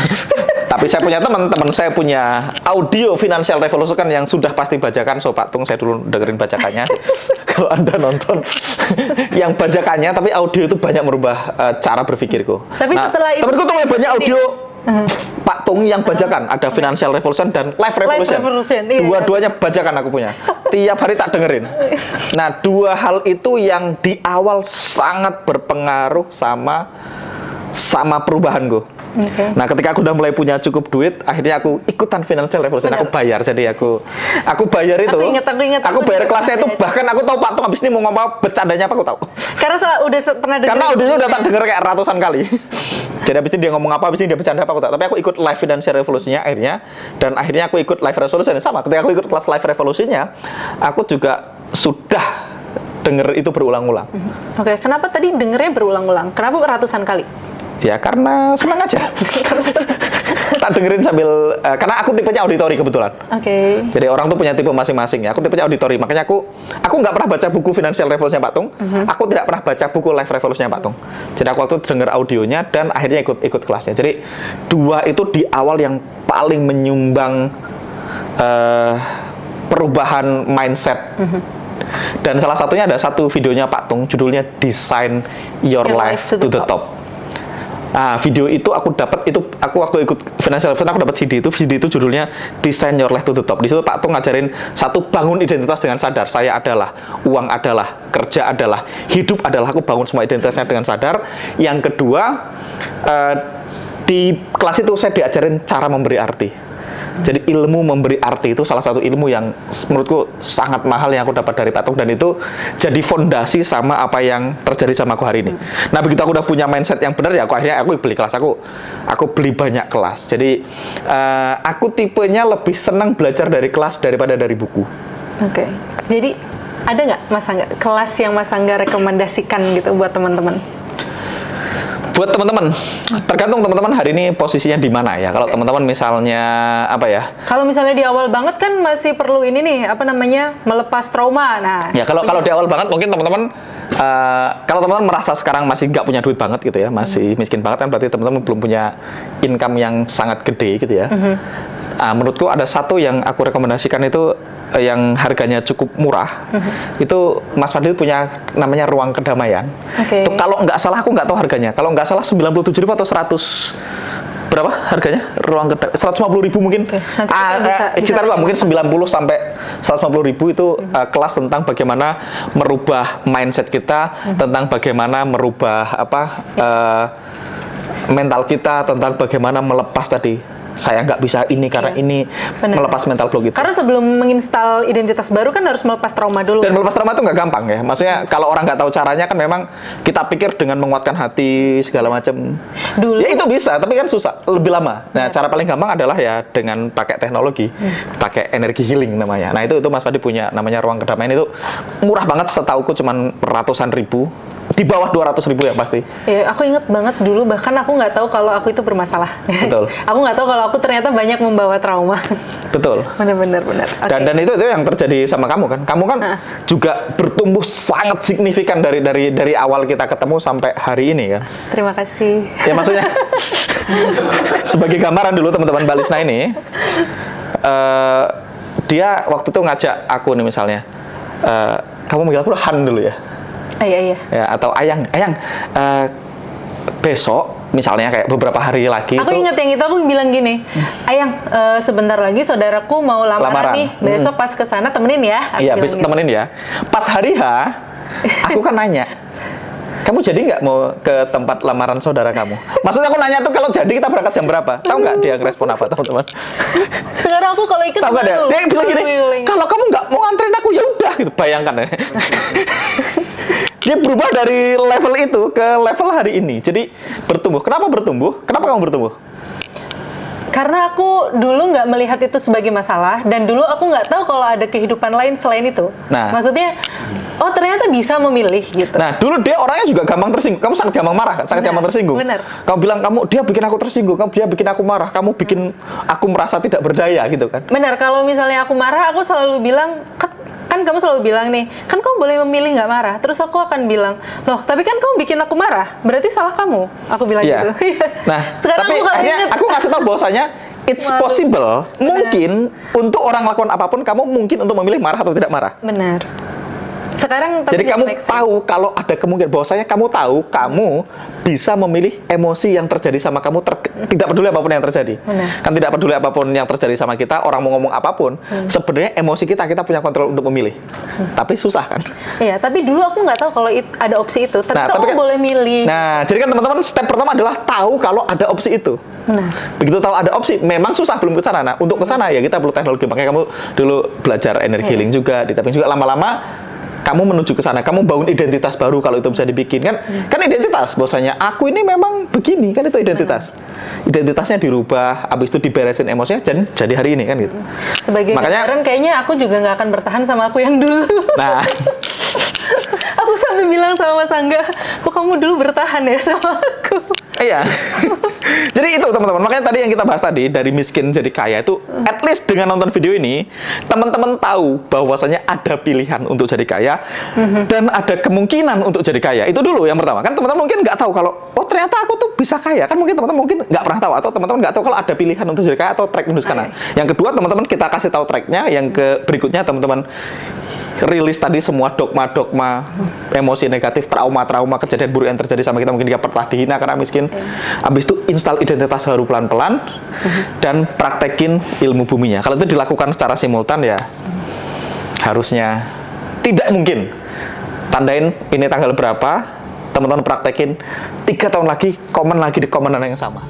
Tapi saya punya teman saya punya audio Financial Revolution kan yang sudah pasti bajakan. So Pak Tung saya dulu dengerin bajakannya. Kalau Anda nonton yang bajakannya, tapi audio itu banyak merubah cara berpikirku. Tapi setelah itu temanku tuh banyak audio Pak Tung yang bajakan, ada Financial Revolution dan Life Revolution. Dua-duanya bajakan aku punya. Tiap hari tak dengerin. Nah, dua hal itu yang di awal sangat berpengaruh sama perubahanku. Nah, ketika aku udah mulai punya cukup duit, akhirnya aku ikutan Financial Revolution. Aku bayar, jadi aku bayar itu. Aku bayar kelasnya itu, bahkan aku tahu Pak Tung habis ini mau ngomong bercandanya apa, aku tahu. Karena udah pernah dengar. Karena audionya udah tak denger kayak ratusan kali. Jadi habis ini dia ngomong apa, habis ini dia bercanda apa, aku tahu. Tapi aku ikut Live Financial Revolution-nya akhirnya, dan akhirnya aku ikut Live Revolution sama. Ketika aku ikut kelas Live Revolution-nya, aku juga sudah denger itu berulang-ulang. Kenapa tadi dengernya berulang-ulang? Kenapa ratusan kali? Ya karena senang aja. Tak dengerin sambil karena aku tipenya auditori kebetulan. Jadi orang tuh punya tipe masing-masing ya. Aku tipenya auditori, makanya aku nggak pernah baca buku Financial Revolution Pak Tung. Aku tidak pernah baca buku Life Revolution Pak Tung. Jadi aku waktu itu denger audionya dan akhirnya ikut kelasnya. Jadi dua itu di awal yang paling menyumbang perubahan mindset. Dan salah satunya ada satu videonya Pak Tung, judulnya Design Your Life to the Top. Nah, video itu aku dapat, itu aku waktu ikut Financial Revolution aku dapat CD itu judulnya Design Your Life to the Top. Di situ Pak Tung ngajarin satu, bangun identitas dengan sadar. Saya adalah, uang adalah, kerja adalah, hidup adalah. Aku bangun semua identitasnya dengan sadar. Yang kedua, di kelas itu saya diajarin cara memberi arti. Jadi ilmu memberi arti itu salah satu ilmu yang menurutku sangat mahal yang aku dapat dari Pak Tung, dan itu jadi fondasi sama apa yang terjadi sama aku hari ini. Nah, begitu aku udah punya mindset yang benar ya, akhirnya aku beli kelas, aku beli banyak kelas. Jadi aku tipenya lebih senang belajar dari kelas daripada dari buku. Jadi ada nggak Mas Angga kelas yang Mas Angga rekomendasikan gitu buat teman-teman? Buat teman-teman, tergantung teman-teman hari ini posisinya di mana ya. Kalau teman-teman misalnya Kalau misalnya di awal banget kan masih perlu ini nih, melepas trauma. Nah, ya kalau di awal banget mungkin teman-teman kalau teman-teman merasa sekarang masih nggak punya duit banget gitu ya, masih miskin banget kan, berarti teman-teman belum punya income yang sangat gede gitu ya. Menurutku ada satu yang aku rekomendasikan itu yang harganya cukup murah. Itu Mas Fadil punya namanya Ruang Kedamaian. Itu kalau nggak salah, aku nggak tahu harganya. Kalau nggak salah 97.000 atau 100 berapa harganya? 150.000 mungkin. Sekitar lah, mungkin 90 sampai 150.000 itu kelas tentang bagaimana merubah mindset kita, tentang bagaimana merubah mental kita, tentang bagaimana melepas tadi saya nggak bisa ini karena ini, melepas mental block itu. Karena sebelum menginstal identitas baru kan harus melepas trauma dulu. Dan melepas trauma itu nggak gampang ya. Maksudnya kalau orang nggak tahu caranya kan memang kita pikir dengan menguatkan hati segala macam. Dulu. Ya itu bisa, tapi kan susah, lebih lama. Nah, cara paling gampang adalah ya dengan pakai teknologi, pakai energi healing namanya. Nah, itu Mas Fadi punya namanya Ruang Kedamaian, itu murah banget, setauku cuman ratusan ribu. Di bawah 200.000 ya pasti. Ya, aku inget banget dulu, bahkan aku nggak tahu kalau aku itu bermasalah. Betul. Aku nggak tahu kalau aku ternyata banyak membawa trauma. Betul. Benar. Okay. Dan itu yang terjadi sama kamu kan. Kamu kan juga bertumbuh sangat signifikan dari awal kita ketemu sampai hari ini kan. Terima kasih. Ya maksudnya sebagai gambaran dulu teman-teman Mbak Lisna ini, dia waktu itu ngajak aku nih misalnya, kamu manggil aku Han dulu ya. Iya. Ya, atau Ayang, besok misalnya kayak beberapa hari lagi aku ingat yang itu, aku bilang gini, Ayang, sebentar lagi saudaraku mau lamaran nih, besok pas kesana temenin ya. Iya, besok temenin ya. Pas hari H, aku kan nanya, kamu jadi nggak mau ke tempat lamaran saudara kamu? Maksudnya aku nanya tuh kalau jadi kita berangkat jam berapa? Tahu nggak dia ngerespon apa, teman-teman? Sekarang aku kalau ikut, tahu nggak dia bilang gini, kalau kamu nggak mau nganterin aku ya udah gitu. Bayangkan ya. Dia berubah dari level itu ke level hari ini. Jadi bertumbuh. Kenapa bertumbuh? Kenapa kamu bertumbuh? Karena aku dulu nggak melihat itu sebagai masalah, dan dulu aku nggak tahu kalau ada kehidupan lain selain itu. Nah, maksudnya, oh ternyata bisa memilih gitu. Nah, dulu dia orangnya juga gampang tersinggung. Kamu sangat gampang marah kan? Sangat gampang tersinggung. Benar. Kamu bilang dia bikin aku tersinggung, dia bikin aku marah, kamu bikin aku merasa tidak berdaya gitu kan? Benar. Kalau misalnya aku marah, aku selalu bilang, kan kamu selalu bilang nih, kan kamu boleh memilih nggak marah. Terus aku akan bilang, loh tapi kan kamu bikin aku marah, berarti salah kamu. Aku bilang gitu. Nah, sekarang tapi akhirnya aku ngasih tahu bahwasanya it's possible, mungkin untuk orang lakukan apapun, kamu mungkin untuk memilih marah atau tidak marah. Benar. Sekarang jadi kamu tahu kalau ada kemungkinan, bahwasanya kamu tahu kamu bisa memilih emosi yang terjadi sama kamu, tidak peduli apapun yang terjadi. Benar. Kan tidak peduli apapun yang terjadi sama kita, orang mau ngomong apapun, sebenarnya emosi kita punya kontrol untuk memilih. Tapi susah kan? Iya, tapi dulu aku nggak tahu kalau ada opsi itu. Tapi kamu kan, boleh milih. Nah, jadi kan teman-teman, step pertama adalah tahu kalau ada opsi itu. Benar. Begitu tahu ada opsi, memang susah belum ke sana. Nah, untuk ke sana ya kita perlu teknologi. Makanya kamu dulu belajar energi healing juga, di tapping juga, lama-lama kamu menuju ke sana, kamu bangun identitas baru kalau itu bisa dibikin kan? Kan identitas, bahwasanya aku ini memang begini kan, itu identitas. Identitasnya dirubah, habis itu diberesin emosinya, jadi hari ini kan gitu. Sebagai gambaran, kayaknya aku juga nggak akan bertahan sama aku yang dulu. Nah, aku sampai bilang sama Mas Angga, kok kamu dulu bertahan ya sama aku? Iya. Jadi itu teman-teman, makanya tadi yang kita bahas tadi, dari miskin jadi kaya itu, at least dengan nonton video ini, teman-teman tahu bahwasanya ada pilihan untuk jadi kaya, dan ada kemungkinan untuk jadi kaya. Itu dulu yang pertama. Kan teman-teman mungkin nggak tahu kalau, oh ternyata aku tuh bisa kaya. Kan mungkin teman-teman mungkin nggak pernah tahu, atau teman-teman nggak tahu kalau ada pilihan untuk jadi kaya atau track menuju ke sana. Yang kedua, teman-teman kita kasih tahu tracknya. Yang berikutnya, teman-teman rilis tadi semua dogma-dogma, emosi negatif, trauma-trauma, kejadian buruk yang terjadi sama kita, mungkin dia pernah dihina karena miskin. Habis itu install identitas baru pelan-pelan, dan praktekin ilmu buminya. Kalau itu dilakukan secara simultan ya harusnya tidak mungkin. Tandain ini tanggal berapa, teman-teman praktekin, 3 tahun lagi, komen lagi di komenan yang sama.